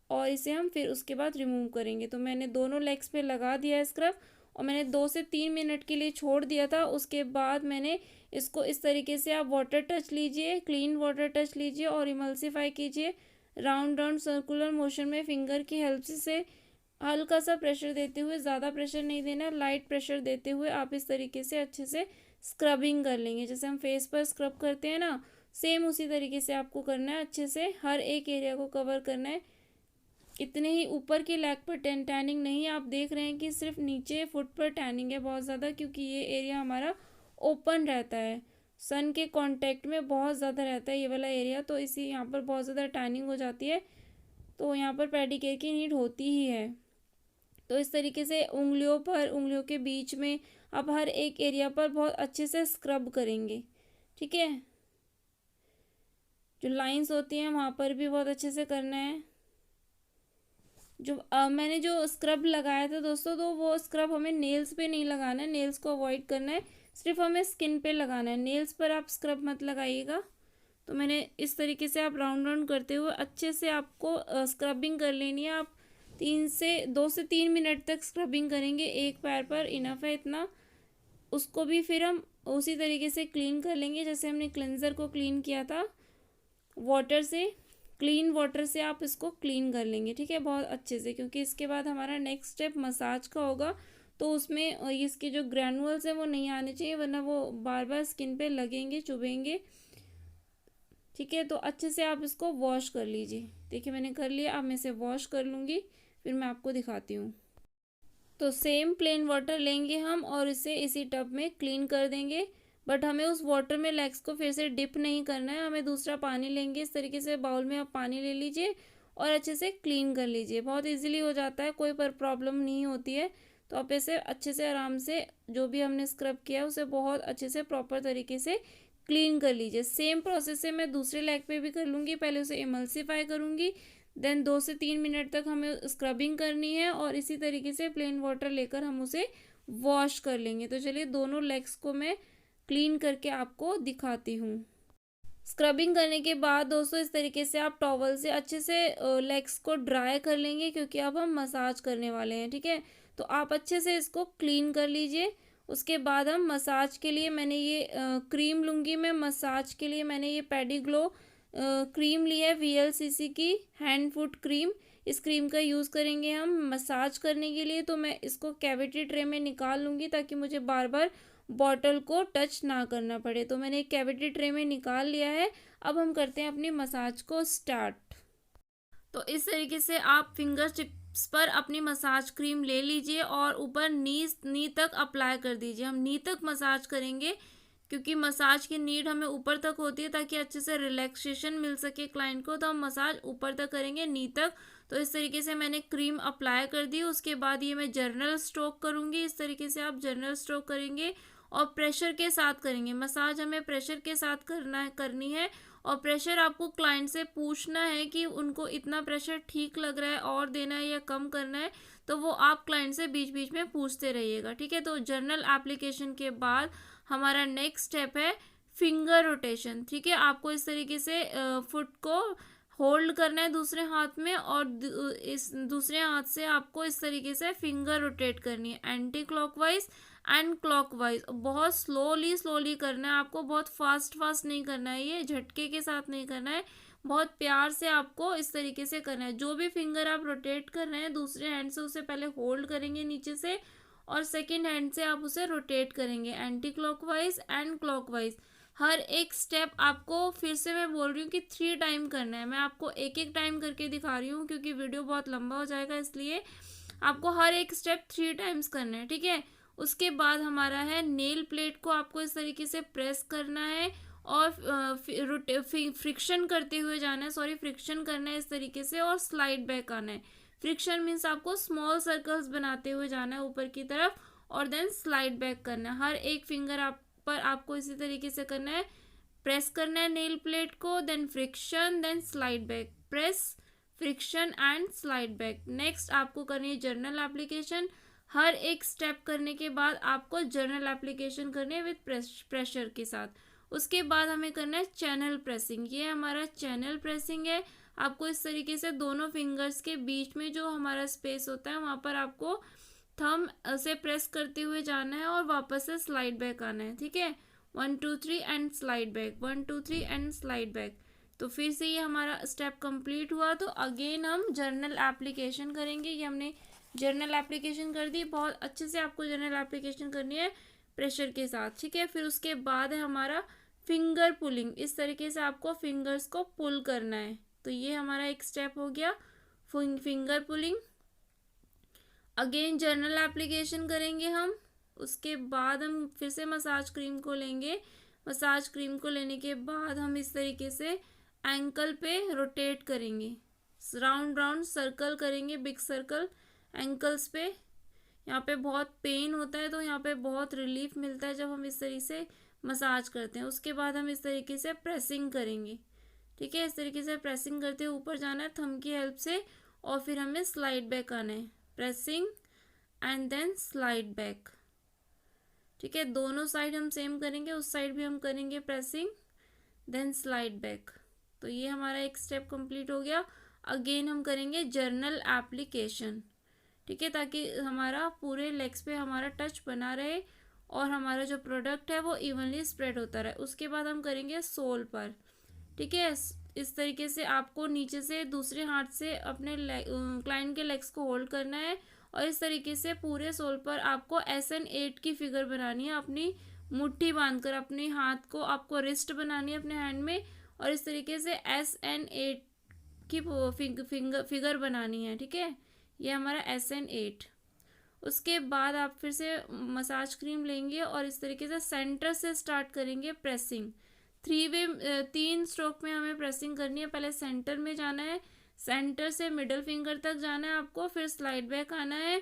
और इसे हम फिर उसके बाद रिमूव करेंगे। तो मैंने दोनों लेग्स पे लगा दिया है स्क्रब, और मैंने 2 से 3 मिनट के लिए छोड़ दिया था। उसके बाद मैंने इसको इस तरीके से आप वाटर टच लीजिए, क्लीन वाटर टच लीजिए और इमल्सिफाई कीजिए राउंड राउंड सर्कुलर मोशन में फिंगर की हेल्प से हल्का सा प्रेशर देते हुए, ज़्यादा प्रेशर नहीं देना, लाइट प्रेशर देते हुए आप इस तरीके से अच्छे से स्क्रबिंग कर लेंगे। जैसे हम फेस पर स्क्रब करते हैं ना, सेम उसी तरीके से आपको करना है। अच्छे से हर एक एरिया को कवर करना है। इतने ही ऊपर की लेग पर टैनिंग नहीं, आप देख रहे हैं कि सिर्फ नीचे फुट पर टैनिंग है बहुत ज़्यादा, क्योंकि ये एरिया हमारा ओपन रहता है, सन के कांटेक्ट में बहुत ज़्यादा रहता है ये वाला एरिया, तो इसी यहाँ पर बहुत ज़्यादा टैनिंग हो जाती है, तो यहाँ पर पेडिक्योर की नीड होती ही है। तो इस तरीके से उंगलियों पर, उंगलियों के बीच में आप हर एक एरिया पर बहुत अच्छे से स्क्रब करेंगे। ठीक है, जो लाइंस होती हैं वहाँ पर भी बहुत अच्छे से करना है। जो मैंने जो स्क्रब लगाया था दोस्तों, तो वो स्क्रब हमें नेल्स पे नहीं लगाना है, नेल्स को अवॉइड करना है, सिर्फ हमें स्किन पे लगाना है, नेल्स पर आप स्क्रब मत लगाइएगा। तो मैंने इस तरीके से आप राउंड राउंड करते हुए अच्छे से आपको स्क्रबिंग कर लेनी है। आप 2 से 3 मिनट तक स्क्रबिंग करेंगे, एक पैर पर इनफ है इतना। उसको भी फिर हम उसी तरीके से क्लीन कर लेंगे जैसे हमने क्लेंजर को क्लीन किया था वाटर से। क्लीन वाटर से आप इसको क्लीन कर लेंगे, ठीक है, बहुत अच्छे से, क्योंकि इसके बाद हमारा नेक्स्ट स्टेप मसाज का होगा। तो उसमें इसके जो ग्रैनुअल्स हैं वो नहीं आने चाहिए, वरना वो बार बार स्किन पे लगेंगे, चुभेंगे। ठीक है, तो अच्छे से आप इसको वॉश कर लीजिए। देखिए मैंने कर लिया, अब मैं इसे वॉश कर लूँगी, फिर मैं आपको दिखाती हूँ। तो सेम प्लेन वाटर लेंगे हम और इसे इसी टब में क्लीन कर देंगे, बट हमें उस वाटर में लेग्स को फिर से डिप नहीं करना है, हमें दूसरा पानी लेंगे। इस तरीके से बाउल में आप पानी ले लीजिए और अच्छे से क्लीन कर लीजिए। बहुत इजीली हो जाता है, कोई पर प्रॉब्लम नहीं होती है। तो आप इसे अच्छे से आराम से जो भी हमने स्क्रब किया उसे बहुत अच्छे से प्रॉपर तरीके से क्लीन कर लीजिए। सेम प्रोसेस से मैं दूसरे लेग पे भी कर लूँगी। पहले उसे इमल्सिफाई करूँगी, देन 2 से 3 मिनट तक हमें स्क्रबिंग करनी है और इसी तरीके से प्लेन वाटर लेकर हम उसे वॉश कर लेंगे। तो चलिए दोनों लेग्स को मैं क्लीन करके आपको दिखाती हूँ। स्क्रबिंग करने के बाद दोस्तों इस तरीके से आप टॉवल से अच्छे से लेग्स को ड्राई कर लेंगे, क्योंकि अब हम मसाज करने वाले हैं। ठीक है, तो आप अच्छे से इसको क्लीन कर लीजिए। उसके बाद हम मसाज के लिए मैंने ये क्रीम लूँगी। मैं मसाज के लिए मैंने ये पेडीग्लो क्रीम ली है, VLCC की हैंड फुट क्रीम। इस क्रीम का यूज़ करेंगे हम मसाज करने के लिए। तो मैं इसको कैविटी ट्रे में निकाल लूँगी ताकि मुझे बार बार बॉटल को टच ना करना पड़े। तो मैंने एक कैविटी ट्रे में निकाल लिया है। अब हम करते हैं अपनी मसाज को स्टार्ट। तो इस तरीके से आप फिंगर टिप्स पर अपनी मसाज क्रीम ले लीजिए और ऊपर नी तक अप्लाई कर दीजिए। हम नी तक मसाज करेंगे क्योंकि मसाज की नीड हमें ऊपर तक होती है ताकि अच्छे से रिलैक्सेशन मिल सके क्लाइंट को। तो हम मसाज ऊपर तक करेंगे, नी तक। तो इस तरीके से मैंने क्रीम अप्लाई कर दी। उसके बाद ये मैं जर्नल स्ट्रोक करूँगी। इस तरीके से आप जर्नल स्ट्रोक करेंगे और प्रेशर के साथ करेंगे। मसाज हमें प्रेशर के साथ करनी है और प्रेशर आपको क्लाइंट से पूछना है कि उनको इतना प्रेशर ठीक लग रहा है और देना है या कम करना है। तो वो आप क्लाइंट से बीच बीच में पूछते रहिएगा, ठीक है। तो जर्नल एप्लीकेशन के बाद हमारा नेक्स्ट स्टेप है फिंगर रोटेशन। ठीक है, आपको इस तरीके से फुट को होल्ड करना है दूसरे हाथ में और इस दूसरे हाथ से आपको इस तरीके से फिंगर रोटेट करनी है, एंटी क्लॉकवाइज एंड क्लॉकवाइज। बहुत स्लोली करना है आपको, बहुत फास्ट नहीं करना है, ये झटके के साथ नहीं करना है, बहुत प्यार से आपको इस तरीके से करना है। जो भी फिंगर आप रोटेट कर रहे हैं दूसरे हैंड से उसे पहले होल्ड करेंगे नीचे से और सेकेंड हैंड से आप उसे रोटेट करेंगे एंटी क्लॉकवाइज एंड क्लॉकवाइज। हर एक स्टेप आपको, फिर से मैं बोल रही हूँ कि 3 टाइम करना है। मैं आपको एक टाइम करके दिखा रही हूँ क्योंकि वीडियो बहुत लंबा हो जाएगा, इसलिए आपको हर एक स्टेप 3 टाइम्स करना है, ठीक है। उसके बाद हमारा है नेल प्लेट को आपको इस तरीके से प्रेस करना है और फ्रिक्शन करते हुए जाना है, फ्रिक्शन करना है इस तरीके से और स्लाइड बैक आना है। फ्रिक्शन मीन्स आपको स्मॉल सर्कल्स बनाते हुए जाना है ऊपर की तरफ और देन स्लाइड बैक करना है। हर एक फिंगर पर आपको इसी तरीके से करना है, प्रेस करना है नेल प्लेट को, then friction, then slide back, press, friction and slide back. Next आपको करनी है जर्नल एप्लीकेशन। हर एक स्टेप करने के बाद आपको जर्नल एप्लीकेशन करनी है विद प्रेशर के साथ। उसके बाद हमें करना है चैनल प्रेसिंग। ये हमारा चैनल प्रेसिंग है। आपको इस तरीके से दोनों फिंगर्स के बीच में जो हमारा स्पेस होता है वहाँ पर आपको थंब से प्रेस करते हुए जाना है और वापस से स्लाइड बैक आना है, ठीक है। 1 2 3 and slide back, 1 2 3 and slide back. तो फिर से ये हमारा स्टेप कंप्लीट हुआ। तो अगेन हम जर्नल एप्लीकेशन करेंगे। ये हमने जर्नल एप्लीकेशन कर दी। बहुत अच्छे से आपको जर्नल एप्लीकेशन करनी है प्रेशर के साथ, ठीक है। फिर उसके बाद है हमारा फिंगर पुलिंग। इस तरीके से आपको फिंगर्स को पुल करना है। तो ये हमारा एक स्टेप हो गया finger pulling. Again journal application करेंगे हम। उसके बाद हम फिर से मसाज क्रीम को लेंगे। मसाज क्रीम को लेने के बाद हम इस तरीके से एंकल पे रोटेट करेंगे, राउंड राउंड सर्कल करेंगे, बिग सर्कल एंकल्स पे। यहाँ पे बहुत पेन होता है तो यहाँ पे बहुत रिलीफ मिलता है जब हम इस तरीके से मसाज करते हैं। उसके बाद हम इस तरीके से प्रेसिंग करेंगे, ठीक है। इस तरीके से प्रेसिंग करते हुए ऊपर जाना है थंब की हेल्प से और फिर हमें स्लाइड बैक आना है। Pressing and then slide back, ठीक है। दोनों साइड हम सेम करेंगे, उस साइड भी हम करेंगे प्रेसिंग देन स्लाइड बैक। तो ये हमारा एक स्टेप कंप्लीट हो गया। अगेन हम करेंगे जर्नल एप्लीकेशन, ठीक है, ताकि हमारा पूरे लेग्स पे हमारा टच बना रहे और हमारा जो प्रोडक्ट है वो इवनली स्प्रेड होता रहे। उसके बाद हम करेंगे सोल पर, ठीक है। इस तरीके से आपको नीचे से दूसरे हाथ से अपने क्लाइंट के लेग्स को होल्ड करना है और इस तरीके से पूरे सोल पर आपको SN8 की फिगर बनानी है। अपनी मुट्ठी बांधकर अपने हाथ को आपको रिस्ट बनानी है अपने हैंड में और इस तरीके से SN8 की फिगर बनानी है, ठीक है। ये हमारा SN8। उसके बाद आप फिर से मसाज क्रीम लेंगे और इस तरीके से सेंटर से स्टार्ट करेंगे प्रेसिंग। 3 स्ट्रोक में हमें प्रेसिंग करनी है। पहले सेंटर में जाना है, सेंटर से मिडल फिंगर तक जाना है आपको, फिर स्लाइड बैक आना है,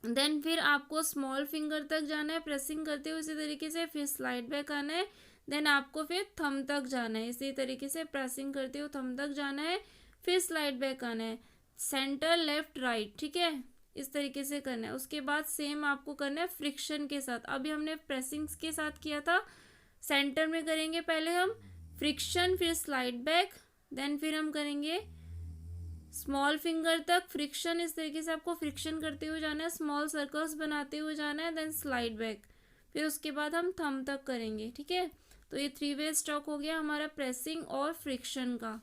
देन फिर आपको स्मॉल फिंगर तक जाना है प्रेसिंग करते हुए इसी तरीके से, फिर स्लाइड बैक आना है, देन आपको फिर थंब तक जाना है इसी तरीके से प्रेसिंग करते हुए थंब तक जाना है, फिर स्लाइड बैक आना है, सेंटर लेफ्ट राइट, ठीक है, इस तरीके से करना है। उसके बाद सेम आपको करना है फ्रिक्शन के साथ। अभी हमने प्रेसिंग के साथ किया था, सेंटर में करेंगे पहले हम फ्रिक्शन, फिर स्लाइड बैक, देन फिर हम करेंगे स्मॉल फिंगर तक फ्रिक्शन। इस तरीके से आपको फ्रिक्शन करते हुए जाना है, स्मॉल सर्कल्स बनाते हुए जाना है, देन स्लाइड बैक, फिर उसके बाद हम थंब तक करेंगे, ठीक है। तो ये 3 वे स्ट्रोक हो गया हमारा प्रेसिंग और फ्रिक्शन का।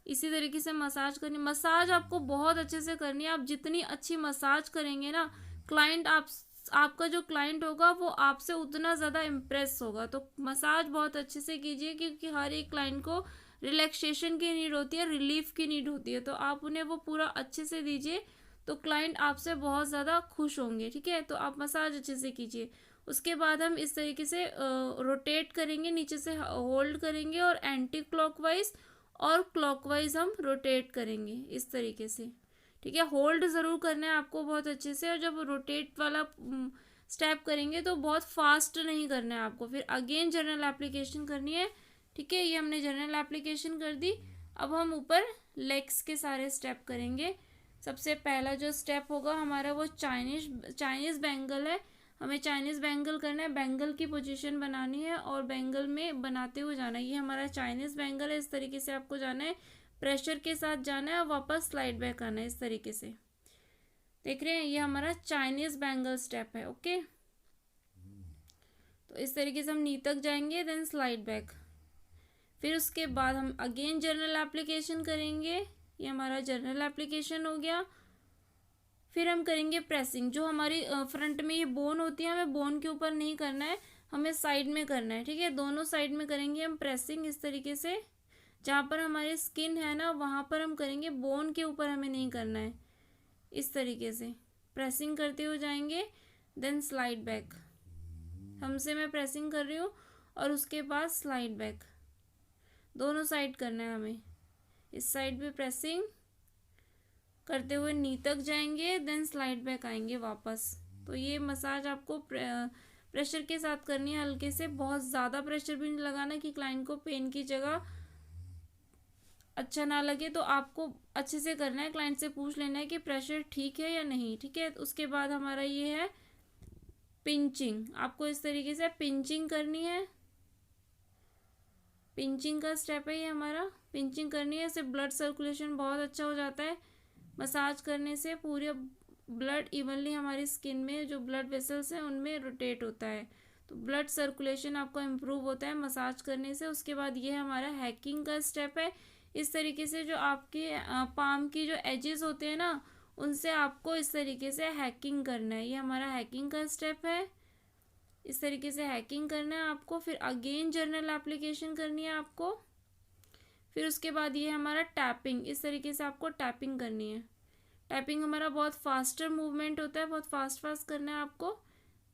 इसी तरीके से मसाज करनी। मसाज आपको बहुत अच्छे से करनी है। आप जितनी अच्छी मसाज करेंगे ना, क्लाइंट आपका जो क्लाइंट होगा वो आपसे उतना ज़्यादा इम्प्रेस होगा। तो मसाज बहुत अच्छे से कीजिए क्योंकि हर एक क्लाइंट को रिलैक्सेशन की नीड होती है, रिलीफ की नीड होती है। तो आप उन्हें वो पूरा अच्छे से दीजिए तो क्लाइंट आपसे बहुत ज़्यादा खुश होंगे, ठीक है। तो आप मसाज अच्छे से कीजिए। उसके बाद हम इस तरीके से रोटेट करेंगे, नीचे से होल्ड करेंगे और एंटी क्लॉकवाइज और क्लॉकवाइज हम रोटेट करेंगे इस तरीके से, ठीक है। होल्ड ज़रूर करना है आपको बहुत अच्छे से और जब रोटेट वाला स्टेप करेंगे तो बहुत फास्ट नहीं करना है आपको। फिर अगेन जनरल एप्लीकेशन करनी है, ठीक है। ये हमने जनरल एप्लीकेशन कर दी। अब हम ऊपर लेग्स के सारे स्टेप करेंगे। सबसे पहला जो स्टेप होगा हमारा वो चाइनीज़ बैंगल है। हमें चाइनीज़ बैंगल करना है, बैंगल की पोजीशन बनानी है और बैंगल में बनाते हुए जाना है। ये हमारा चाइनीज़ बैंगल है। इस तरीके से आपको जाना है, प्रेशर के साथ जाना है और वापस स्लाइड बैक आना है इस तरीके से। देख रहे हैं, ये हमारा चाइनीज़ बैंगल स्टेप है, ओके। तो इस तरीके से हम नी तक जाएंगे, देन स्लाइड बैक। फिर उसके बाद हम अगेन जर्नल एप्लीकेशन करेंगे। ये हमारा जर्नल एप्लीकेशन हो गया। फिर हम करेंगे प्रेसिंग। जो हमारी फ्रंट में ये बोन होती है हमें बोन के ऊपर नहीं करना है, हमें साइड में करना है, ठीक है। दोनों साइड में करेंगे हम प्रेसिंग इस तरीके से। जहाँ पर हमारी स्किन है ना वहाँ पर हम करेंगे, बोन के ऊपर हमें नहीं करना है। इस तरीके से प्रेसिंग करते हुए जाएंगे, देन स्लाइड बैक। हमसे मैं प्रेसिंग कर रही हूँ और उसके बाद स्लाइड बैक। दोनों साइड करना है हमें। इस साइड भी प्रेसिंग करते हुए नी तक जाएंगे, देन स्लाइड बैक आएंगे वापस। तो ये मसाज आपको प्रेशर के साथ करनी है, हल्के से। बहुत ज़्यादा प्रेशर भी नहीं लगाना कि क्लाइंट को पेन की जगह अच्छा ना लगे। तो आपको अच्छे से करना है, क्लाइंट से पूछ लेना है कि प्रेशर ठीक है या नहीं, ठीक है। उसके बाद हमारा ये है पिंचिंग। आपको इस तरीके से पिंचिंग करनी है। पिंचिंग का स्टेप है ये हमारा, पिंचिंग करनी है। इससे ब्लड सर्कुलेशन बहुत अच्छा हो जाता है। मसाज करने से पूरे ब्लड इवनली हमारी स्किन में जो ब्लड वेसल्स हैं उनमें रोटेट होता है, तो ब्लड सर्कुलेशन आपका इम्प्रूव होता है मसाज करने से। उसके बाद ये हमारा हैकिंग का स्टेप है। इस तरीके से जो आपके पाम की जो एजेस होते हैं ना, उनसे आपको इस तरीके से हैकिंग करना है। ये हमारा हैकिंग का स्टेप है। इस तरीके से हैकिंग करना है आपको। फिर अगेन जर्नल एप्लीकेशन करनी है आपको। फिर उसके बाद ये हमारा टैपिंग, इस तरीके से आपको टैपिंग करनी है। टैपिंग हमारा बहुत फास्टर मूवमेंट होता है, बहुत फास्ट करना है आपको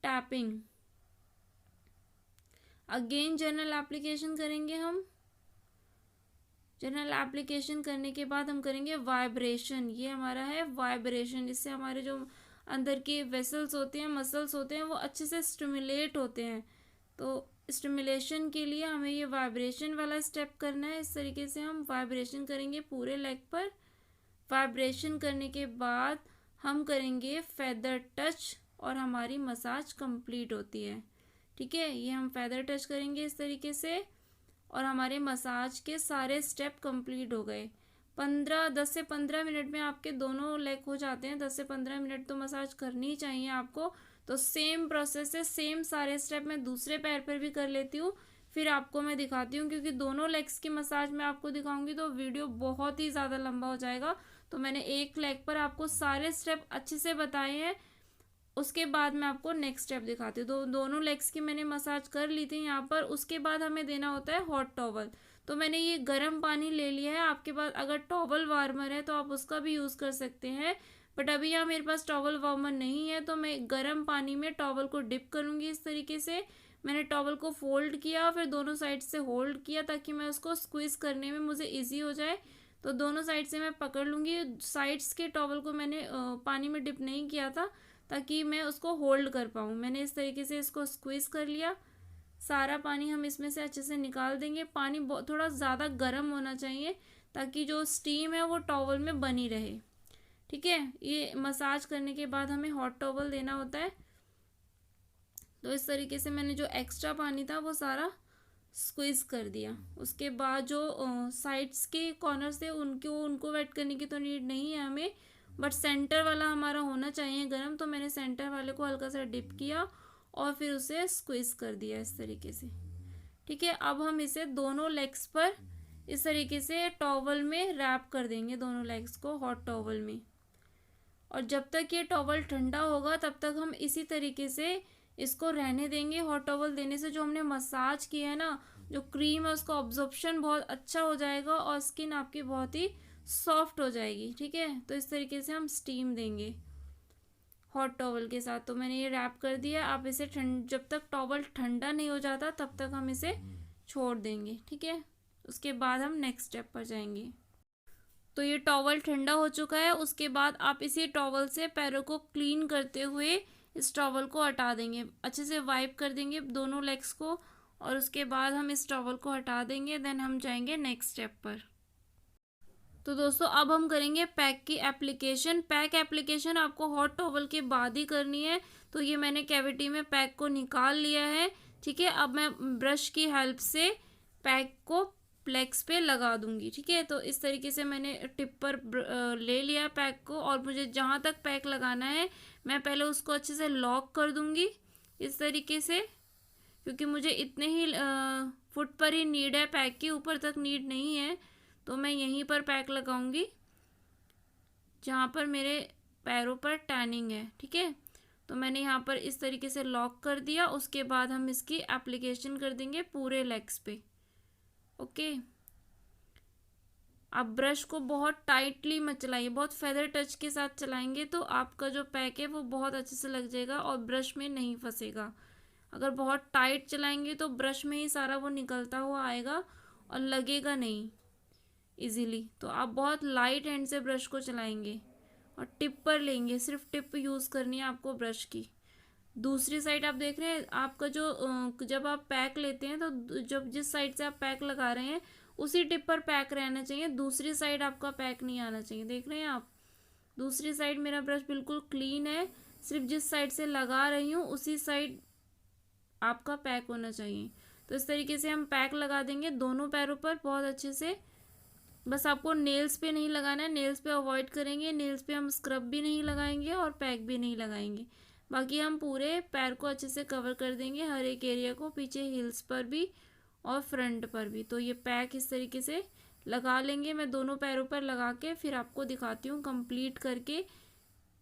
टैपिंग। अगेन जर्नल एप्लीकेशन करेंगे हम। जर्नल एप्लीकेशन करने के बाद हम करेंगे वाइब्रेशन। ये हमारा है वाइब्रेशन, इससे हमारे जो अंदर के वेसल्स होते हैं, मसल्स होते हैं, वो अच्छे से स्टिमुलेट होते हैं। तो स्टिमुलेशन के लिए हमें ये वाइब्रेशन वाला स्टेप करना है। इस तरीके से हम वाइब्रेशन करेंगे पूरे लेग पर। वाइब्रेशन करने के बाद हम करेंगे फेदर टच और हमारी मसाज कंप्लीट होती है। ठीक है, ये हम फेदर टच करेंगे इस तरीके से और हमारे मसाज के सारे स्टेप कंप्लीट हो गए। 10 से 15 मिनट में आपके दोनों लेग हो जाते हैं। 10 से 15 मिनट तो मसाज करनी ही चाहिए आपको। तो सेम प्रोसेस है, सेम सारे स्टेप मैं दूसरे पैर पर भी कर लेती हूँ, फिर आपको मैं दिखाती हूँ, क्योंकि दोनों लेग्स की मसाज मैं आपको दिखाऊंगी तो वीडियो बहुत ही ज़्यादा लंबा हो जाएगा। तो मैंने एक लेग पर आपको सारे स्टेप अच्छे से बताए हैं। उसके बाद मैं आपको नेक्स्ट स्टेप दिखाती हूँ। दोनों लेग्स की मैंने मसाज कर ली थी यहाँ पर। उसके बाद हमें देना होता है हॉट टॉवल। तो मैंने ये गर्म पानी ले लिया है। आपके पास अगर टॉवल वार्मर है तो आप उसका भी यूज़ कर सकते हैं, बट अभी यहाँ मेरे पास टॉवल वार्मर नहीं है, तो मैं गर्म पानी में टॉवल को डिप करूँगी। इस तरीके से मैंने टॉवल को फोल्ड किया, फिर दोनों साइड से होल्ड किया ताकि मैं उसको स्क्वीज़ करने में मुझे ईजी हो जाए। तो दोनों साइड से मैं पकड़ लूँगी। साइड्स के टॉवल को मैंने पानी में डिप नहीं किया था ताकि मैं उसको होल्ड कर पाऊँ। मैंने इस तरीके से इसको स्क्वीज़ कर लिया। सारा पानी हम इसमें से अच्छे से निकाल देंगे। पानी थोड़ा ज़्यादा गर्म होना चाहिए ताकि जो स्टीम है वो टॉवल में बनी रहे। ठीक है, ये मसाज करने के बाद हमें हॉट टॉवल देना होता है। तो इस तरीके से मैंने जो एक्स्ट्रा पानी था वो सारा स्क्वीज़ कर दिया। उसके बाद जो साइड्स के कॉर्नर्स थे उनको वेट करने की तो नीड नहीं है हमें, बट सेंटर वाला हमारा होना चाहिए गर्म। तो मैंने सेंटर वाले को हल्का सा डिप किया और फिर उसे स्क्वीज़ कर दिया इस तरीके से। ठीक है, अब हम इसे दोनों लेग्स पर इस तरीके से टॉवल में रैप कर देंगे, दोनों लेग्स को हॉट टॉवल में। और जब तक ये टॉवल ठंडा होगा तब तक हम इसी तरीके से इसको रहने देंगे। हॉट टॉवल देने से जो हमने मसाज किया है ना, जो क्रीम है उसका ऑब्जॉर्प्शन बहुत अच्छा हो जाएगा और स्किन आपकी बहुत ही सॉफ्ट हो जाएगी। ठीक है, तो इस तरीके से हम स्टीम देंगे हॉट टॉवल के साथ। तो मैंने ये रैप कर दिया। आप इसे जब तक टॉवल ठंडा नहीं हो जाता तब तक हम इसे छोड़ देंगे। ठीक है, उसके बाद हम नेक्स्ट स्टेप पर जाएंगे। तो ये टॉवल ठंडा हो चुका है। उसके बाद आप इसी टॉवल से पैरों को क्लीन करते हुए इस टॉवल को हटा देंगे, अच्छे से वाइप कर देंगे दोनों लेग्स को, और उसके बाद हम इस टॉवल को हटा देंगे। देन हम जाएंगे नेक्स्ट स्टेप पर। तो दोस्तों अब हम करेंगे पैक की एप्लीकेशन। पैक एप्लीकेशन आपको हॉट टॉवल के बाद ही करनी है। तो ये मैंने कैविटी में पैक को निकाल लिया है। ठीक है, अब मैं ब्रश की हेल्प से पैक को लेग्स पे लगा दूंगी। ठीक है, तो इस तरीके से मैंने टिप पर ले लिया पैक को, और मुझे जहाँ तक पैक लगाना है मैं पहले उसको अच्छे से लॉक कर दूंगी इस तरीके से, क्योंकि मुझे इतने ही फुट पर ही नीड है, पैक के ऊपर तक नीड नहीं है। तो मैं यहीं पर पैक लगाऊंगी जहाँ पर मेरे पैरों पर टैनिंग है। ठीक है, तो मैंने यहाँ पर इस तरीके से लॉक कर दिया। उसके बाद हम इसकी एप्लीकेशन कर देंगे पूरे लेग्स पे। ओके, आप ब्रश को बहुत टाइटली मत चलाइए, बहुत फेदर टच के साथ चलाएंगे तो आपका जो पैक है वो बहुत अच्छे से लग जाएगा और ब्रश में नहीं फंसेगा। अगर बहुत टाइट चलाएंगे तो ब्रश में ही सारा वो निकलता हुआ आएगा और लगेगा नहीं इजीली। तो आप बहुत लाइट हैंड से ब्रश को चलाएंगे और टिप पर लेंगे, सिर्फ टिप यूज़ करनी है आपको ब्रश की। दूसरी साइड आप देख रहे हैं, आपका जो जब आप पैक लेते हैं तो जब जिस साइड से आप पैक लगा रहे हैं उसी टिप पर पैक रहना चाहिए, दूसरी साइड आपका पैक नहीं आना चाहिए। देख रहे हैं आप, दूसरी साइड मेरा ब्रश बिल्कुल क्लीन है, सिर्फ जिस साइड से लगा रही हूँ उसी साइड आपका पैक होना चाहिए। तो इस तरीके से हम पैक लगा देंगे दोनों पैरों पर बहुत अच्छे से। बस आपको नेल्स पे नहीं लगाना है, नेल्स पे अवॉइड करेंगे, नेल्स पे हम स्क्रब भी नहीं लगाएंगे और पैक भी नहीं लगाएंगे। बाकी हम पूरे पैर को अच्छे से कवर कर देंगे, हर एक एरिया को, पीछे हील्स पर भी और फ्रंट पर भी। तो ये पैक इस तरीके से लगा लेंगे। मैं दोनों पैरों पर लगा के फिर आपको दिखाती हूँ कंप्लीट करके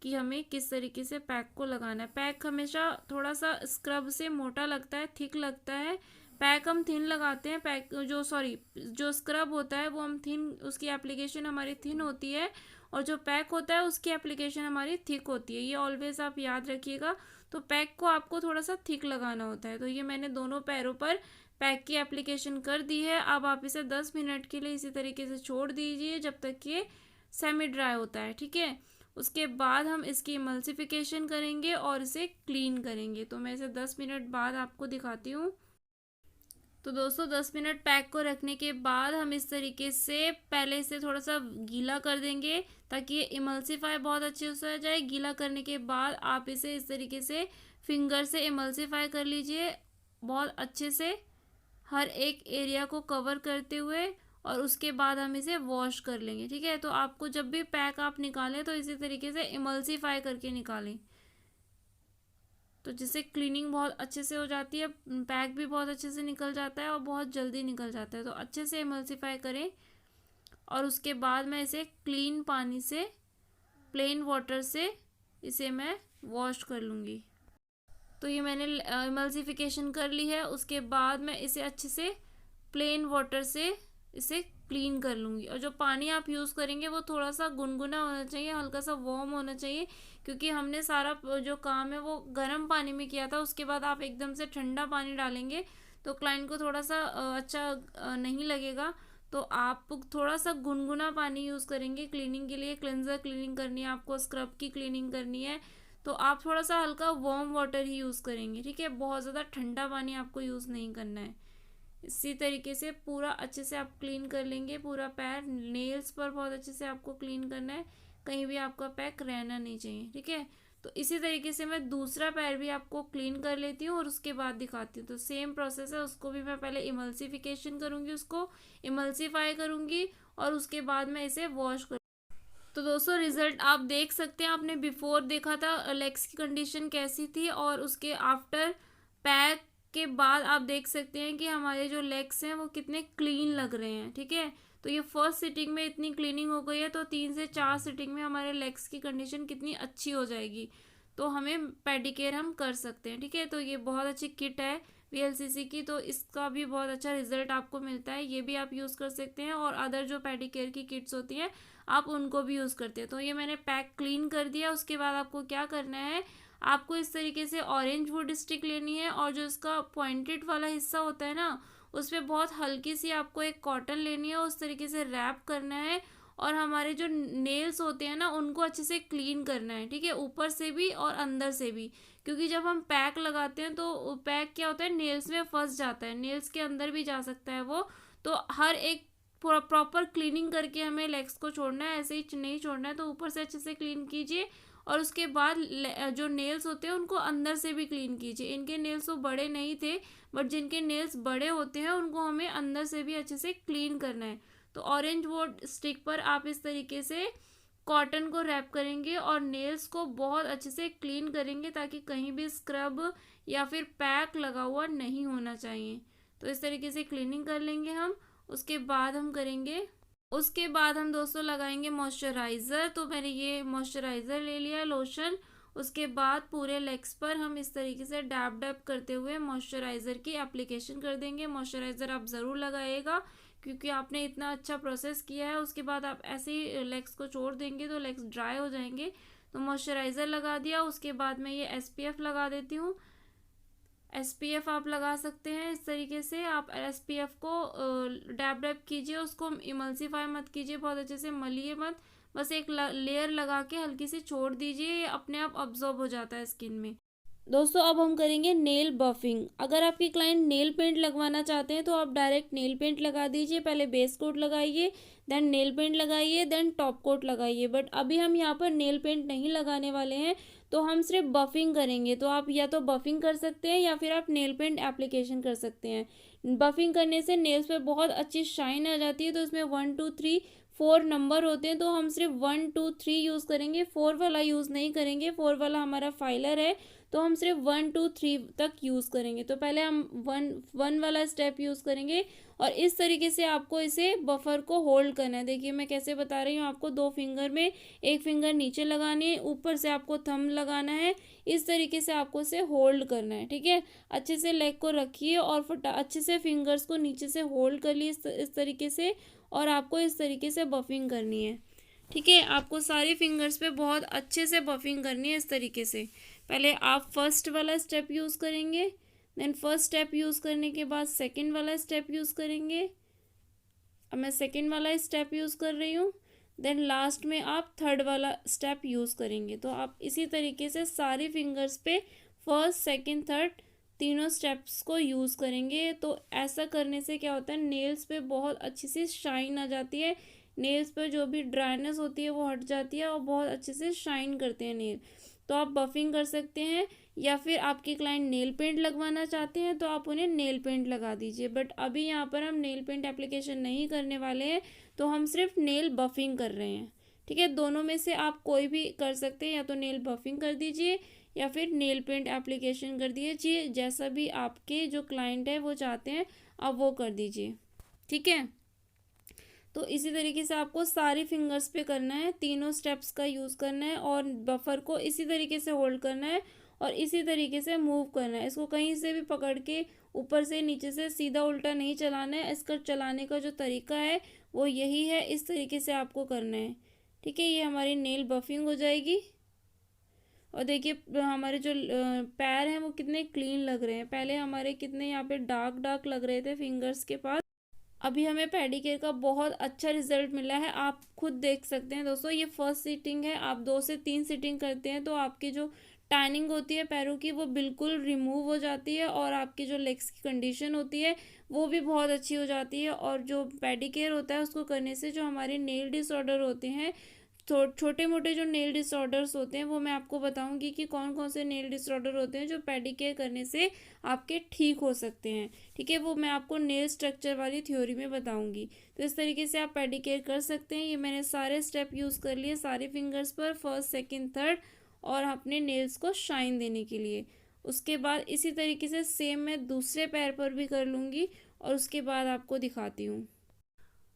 कि हमें किस तरीके से पैक को लगाना है। पैक हमेशा थोड़ा सा स्क्रब से मोटा लगता है, थिक लगता है। पैक हम थिन लगाते हैं, पैक जो स्क्रब होता है वो हम थिन, उसकी एप्लीकेशन हमारी थिन होती है, और जो पैक होता है उसकी एप्लीकेशन हमारी थिक होती है। ये ऑलवेज आप याद रखिएगा। तो पैक को आपको थोड़ा सा थिक लगाना होता है। तो ये मैंने दोनों पैरों पर पैक की एप्लीकेशन कर दी है। अब आप इसे 10 मिनट के लिए इसी तरीके से छोड़ दीजिए जब तक ये सेमी ड्राई होता है, ठीक है। उसके बाद हम इसकी इमल्सिफिकेशन करेंगे और इसे क्लीन करेंगे। तो मैं इसे 10 मिनट बाद आपको दिखाती हूँ। तो दोस्तों 10 मिनट पैक को रखने के बाद हम इस तरीके से पहले इसे थोड़ा सा गीला कर देंगे ताकि ये इमल्सिफाई बहुत अच्छे से हो जाए। गीला करने के बाद आप इसे इस तरीके से फिंगर से इमल्सिफाई कर लीजिए बहुत अच्छे से, हर एक एरिया को कवर करते हुए, और उसके बाद हम इसे वॉश कर लेंगे, ठीक है। तो आपको जब भी पैक आप निकालें तो इसी तरीके से इमल्सिफाई करके निकालें, तो जिससे क्लीनिंग बहुत अच्छे से हो जाती है, पैक भी बहुत अच्छे से निकल जाता है और बहुत जल्दी निकल जाता है। तो अच्छे से इमल्सिफाई करें और उसके बाद मैं इसे क्लीन पानी से, प्लेन वाटर से इसे मैं वॉश कर लूँगी। तो ये मैंने इमल्सिफिकेशन कर ली है। उसके बाद मैं इसे अच्छे से प्लेन वाटर से इसे क्लीन कर लूँगी। और जो पानी आप यूज़ करेंगे वो थोड़ा सा गुनगुना होना चाहिए, हल्का सा वार्म होना चाहिए, क्योंकि हमने सारा जो काम है वो गर्म पानी में किया था। उसके बाद आप एकदम से ठंडा पानी डालेंगे तो क्लाइंट को थोड़ा सा अच्छा नहीं लगेगा। तो आप थोड़ा सा गुनगुना पानी यूज़ करेंगे क्लीनिंग के लिए। क्लेंजर क्लीनिंग करनी है आपको, स्क्रब की क्लीनिंग करनी है, तो आप थोड़ा सा हल्का वार्म वाटर ही यूज़ करेंगे, ठीक है। बहुत ज़्यादा ठंडा पानी आपको यूज़ नहीं करना है। इसी तरीके से पूरा अच्छे से आप क्लीन कर लेंगे पूरा पैर। नेल्स पर बहुत अच्छे से आपको क्लीन करना है, कहीं भी आपका पैक रहना नहीं चाहिए, ठीक है। तो इसी तरीके से मैं दूसरा पैर भी आपको क्लीन कर लेती हूँ और उसके बाद दिखाती हूँ। तो सेम प्रोसेस है, उसको भी मैं पहले इमल्सिफिकेशन करूँगी, उसको इमल्सिफाई करूँगी और उसके बाद मैं इसे वॉश कर। तो दोस्तों रिजल्ट आप देख सकते हैं, आपने बिफोर देखा था लेग्स की कंडीशन कैसी थी, और उसके आफ्टर पैक के बाद आप देख सकते हैं कि हमारे जो लेग्स हैं वो कितने क्लीन लग रहे हैं, ठीक है। तो ये फर्स्ट सिटिंग में इतनी क्लीनिंग हो गई है, तो 3 से 4 सिटिंग में हमारे लेग्स की कंडीशन कितनी अच्छी हो जाएगी। तो हमें पेडिकेयर हम कर सकते हैं, ठीक है। तो ये बहुत अच्छी किट है वीएलसीसी की, तो इसका भी बहुत अच्छा रिजल्ट आपको मिलता है। ये भी आप यूज़ कर सकते हैं, और अदर जो पेडिकेयर की किट्स होती हैं आप उनको भी यूज़ करते हैं। तो ये मैंने पैक क्लीन कर दिया। उसके बाद आपको क्या करना है, आपको इस तरीके से ऑरेंज वुड स्टिक लेनी है, और जो इसका पॉइंटेड वाला हिस्सा होता है ना, उस पर बहुत हल्की सी आपको एक कॉटन लेनी है, उस तरीके से रैप करना है, और हमारे जो नेल्स होते हैं ना उनको अच्छे से क्लीन करना है, ठीक है, ऊपर से भी और अंदर से भी। क्योंकि जब हम पैक लगाते हैं तो पैक क्या होता है, नेल्स में फंस जाता है, नेल्स के अंदर भी जा सकता है वो। तो हर एक प्रॉपर क्लीनिंग करके हमें लेग्स को छोड़ना है, ऐसे ही नहीं छोड़ना है। तो ऊपर से अच्छे से क्लीन कीजिए, और उसके बाद जो नेल्स होते हैं उनको अंदर से भी क्लीन कीजिए। इनके नेल्स तो बड़े नहीं थे, बट जिनके नेल्स बड़े होते हैं उनको हमें अंदर से भी अच्छे से क्लीन करना है। तो ऑरेंज वुड स्टिक पर आप इस तरीके से कॉटन को रैप करेंगे और नेल्स को बहुत अच्छे से क्लीन करेंगे, ताकि कहीं भी स्क्रब या फिर पैक लगा हुआ नहीं होना चाहिए। तो इस तरीके से क्लीनिंग कर लेंगे हम। उसके बाद हम दोस्तों लगाएंगे मॉइस्चराइज़र। तो मैंने ये मॉइस्चराइज़र ले लिया, लोशन। उसके बाद पूरे लेग्स पर हम इस तरीके से डैब डैब करते हुए मॉइस्चराइज़र की एप्लीकेशन कर देंगे। मॉइस्चराइज़र आप ज़रूर लगाइएगा, क्योंकि आपने इतना अच्छा प्रोसेस किया है। उसके बाद आप ऐसे ही लेग्स को छोड़ देंगे तो लेग्स ड्राई हो जाएंगे। तो मॉइस्चराइज़र लगा दिया। उसके बाद मैं ये एसपीएफ लगा देती हूँ। एसपीएफ आप लगा सकते हैं इस तरीके से। आप एसपीएफ को डैब डैब कीजिए, उसको इमल्सिफाई मत कीजिए, बहुत अच्छे से मलिए मत, बस एक लेयर लगा के हल्की सी छोड़ दीजिए, ये अपने आप अब्जॉर्ब हो जाता है स्किन में। दोस्तों अब हम करेंगे नेल बफिंग। अगर आपके क्लाइंट नेल पेंट लगवाना चाहते हैं तो आप डायरेक्ट नेल पेंट लगा दीजिए, पहले बेस कोट लगाइए, देन नेल पेंट लगाइए, देन टॉप कोट लगाइए। बट अभी हम यहाँ पर नेल पेंट नहीं लगाने वाले हैं, तो हम सिर्फ बफिंग करेंगे। तो आप या तो बफिंग कर सकते हैं या फिर आप नेल पेंट एप्लीकेशन कर सकते हैं। बफिंग करने से नेल्स पे बहुत अच्छी शाइन आ जाती है। तो इसमें 1 2 3 4 नंबर होते हैं, तो हम सिर्फ 1 2 3 यूज़ करेंगे, 4 वाला यूज़ नहीं करेंगे। 4 वाला हमारा फाइलर है, तो हम सिर्फ 1 2 3 तक यूज़ करेंगे। तो पहले हम वन वाला स्टेप यूज़ करेंगे और इस तरीके से आपको इसे बफर को होल्ड करना है। देखिए मैं कैसे बता रही हूँ आपको, 2 फिंगर में एक फिंगर नीचे लगानी है, ऊपर से आपको थंब लगाना है, इस तरीके से आपको इसे होल्ड करना है। ठीक है, अच्छे से लेग को रखिए और अच्छे से फिंगर्स को नीचे से होल्ड कर लिए इस तरीके से, और आपको इस तरीके से बफिंग करनी है। ठीक है, आपको सारी फिंगर्स पे बहुत अच्छे से बफिंग करनी है इस तरीके से। पहले आप फर्स्ट वाला स्टेप यूज़ करेंगे, देन फर्स्ट स्टेप यूज़ करने के बाद सेकंड वाला स्टेप यूज़ करेंगे। अब मैं सेकंड वाला स्टेप यूज़ कर रही हूँ, देन लास्ट में आप थर्ड वाला स्टेप यूज़ करेंगे। तो आप इसी तरीके से सारी फिंगर्स पे फर्स्ट सेकंड थर्ड तीनों स्टेप्स को यूज़ करेंगे। तो ऐसा करने से क्या होता है, नेल्स पे बहुत अच्छी सी शाइन आ जाती है, नेल्स पर जो भी ड्राइनेस होती है वो हट जाती है और बहुत अच्छे से शाइन करते हैं नेल। तो आप बफिंग कर सकते हैं, या फिर आपके क्लाइंट नेल पेंट लगवाना चाहते हैं तो आप उन्हें नेल पेंट लगा दीजिए। बट अभी यहाँ पर हम नेल पेंट एप्लीकेशन नहीं करने वाले हैं, तो हम सिर्फ नेल बफिंग कर रहे हैं। ठीक है, दोनों में से आप कोई भी कर सकते हैं, या तो नेल बफिंग कर दीजिए या फिर नेल पेंट एप्लीकेशन कर दीजिए, जैसा भी आपके जो क्लाइंट है वो चाहते हैं आप वो कर दीजिए। ठीक है, तो इसी तरीके से आपको सारी फिंगर्स पे करना है, तीनों स्टेप्स का यूज़ करना है और बफर को इसी तरीके से होल्ड करना है और इसी तरीके से मूव करना है। इसको कहीं से भी पकड़ के ऊपर से नीचे से सीधा उल्टा नहीं चलाना है। इसका चलाने का जो तरीका है वो यही है, इस तरीके से आपको करना है। ठीक है, ये हमारी नेल बफिंग हो जाएगी। और देखिए हमारे जो पैर हैं वो कितने क्लीन लग रहे हैं। पहले हमारे कितने यहाँ पे डार्क डार्क लग रहे थे फिंगर्स के पास, अभी हमें पेडिक्योर का बहुत अच्छा रिजल्ट मिला है। आप खुद देख सकते हैं दोस्तों, ये फर्स्ट सीटिंग है। आप 2 से 3 सीटिंग करते हैं तो आपकी जो टैनिंग होती है पैरों की वो बिल्कुल रिमूव हो जाती है, और आपकी जो लेग्स की कंडीशन होती है वो भी बहुत अच्छी हो जाती है। और जो पेडिक्योर होता है उसको करने से जो हमारे नेल डिसऑर्डर होते हैं, तो छोटे मोटे जो नेल डिसऑर्डर्स होते हैं वो मैं आपको बताऊंगी कि कौन कौन से नेल डिसऑर्डर होते हैं जो पेडिक्योर करने से आपके ठीक हो सकते हैं। ठीक है, वो मैं आपको नेल स्ट्रक्चर वाली थ्योरी में बताऊंगी। तो इस तरीके से आप पेडिक्योर कर सकते हैं। ये मैंने सारे स्टेप यूज़ कर लिए सारे फिंगर्स पर, फर्स्ट सेकंड थर्ड, और अपने नेल्स को शाइन देने के लिए। उसके बाद इसी तरीके से सेम मैं दूसरे पैर पर भी कर लूँगी और उसके बाद आपको दिखाती हूँ।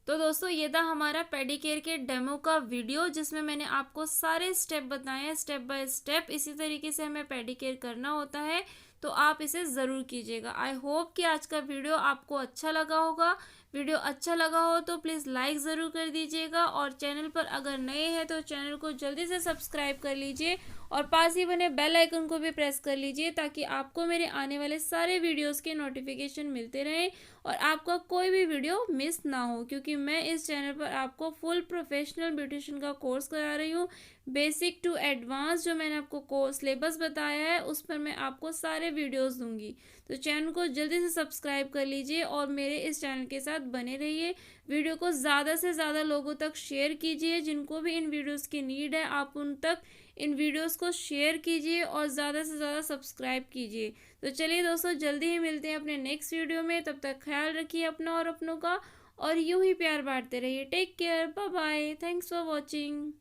तो दोस्तों ये था हमारा पेडिक्योर के डेमो का वीडियो, जिसमें मैंने आपको सारे स्टेप बताए हैं, स्टेप बाय स्टेप। इसी तरीके से हमें पेडिक्योर करना होता है, तो आप इसे ज़रूर कीजिएगा। आई होप कि आज का वीडियो आपको अच्छा लगा होगा। वीडियो अच्छा लगा हो तो प्लीज़ लाइक ज़रूर कर दीजिएगा, और चैनल पर अगर नए हैं तो चैनल को जल्दी से सब्सक्राइब कर लीजिए और पास ही बने बेल आइकन को भी प्रेस कर लीजिए, ताकि आपको मेरे आने वाले सारे वीडियोस के नोटिफिकेशन मिलते रहें और आपका कोई भी वीडियो मिस ना हो। क्योंकि मैं इस चैनल पर आपको फुल प्रोफेशनल ब्यूटिशियन का कोर्स करा रही हूँ, बेसिक टू एडवांस। जो मैंने आपको कोर्स सिलेबस बताया है उस पर मैं आपको सारे वीडियोस दूंगी। तो चैनल को जल्दी से सब्सक्राइब कर लीजिए और मेरे इस चैनल के साथ बने रहिए। वीडियो को ज़्यादा से ज़्यादा लोगों तक शेयर कीजिए, जिनको भी इन वीडियोस की नीड है आप उन तक इन वीडियोस को शेयर कीजिए और ज़्यादा से ज़्यादा सब्सक्राइब कीजिए। तो चलिए दोस्तों, जल्दी ही मिलते हैं अपने नेक्स्ट वीडियो में। तब तक ख्याल रखिए अपना और अपनों का, और यूं ही प्यार बांटते रहिए। Take care, bye bye, thanks for watching.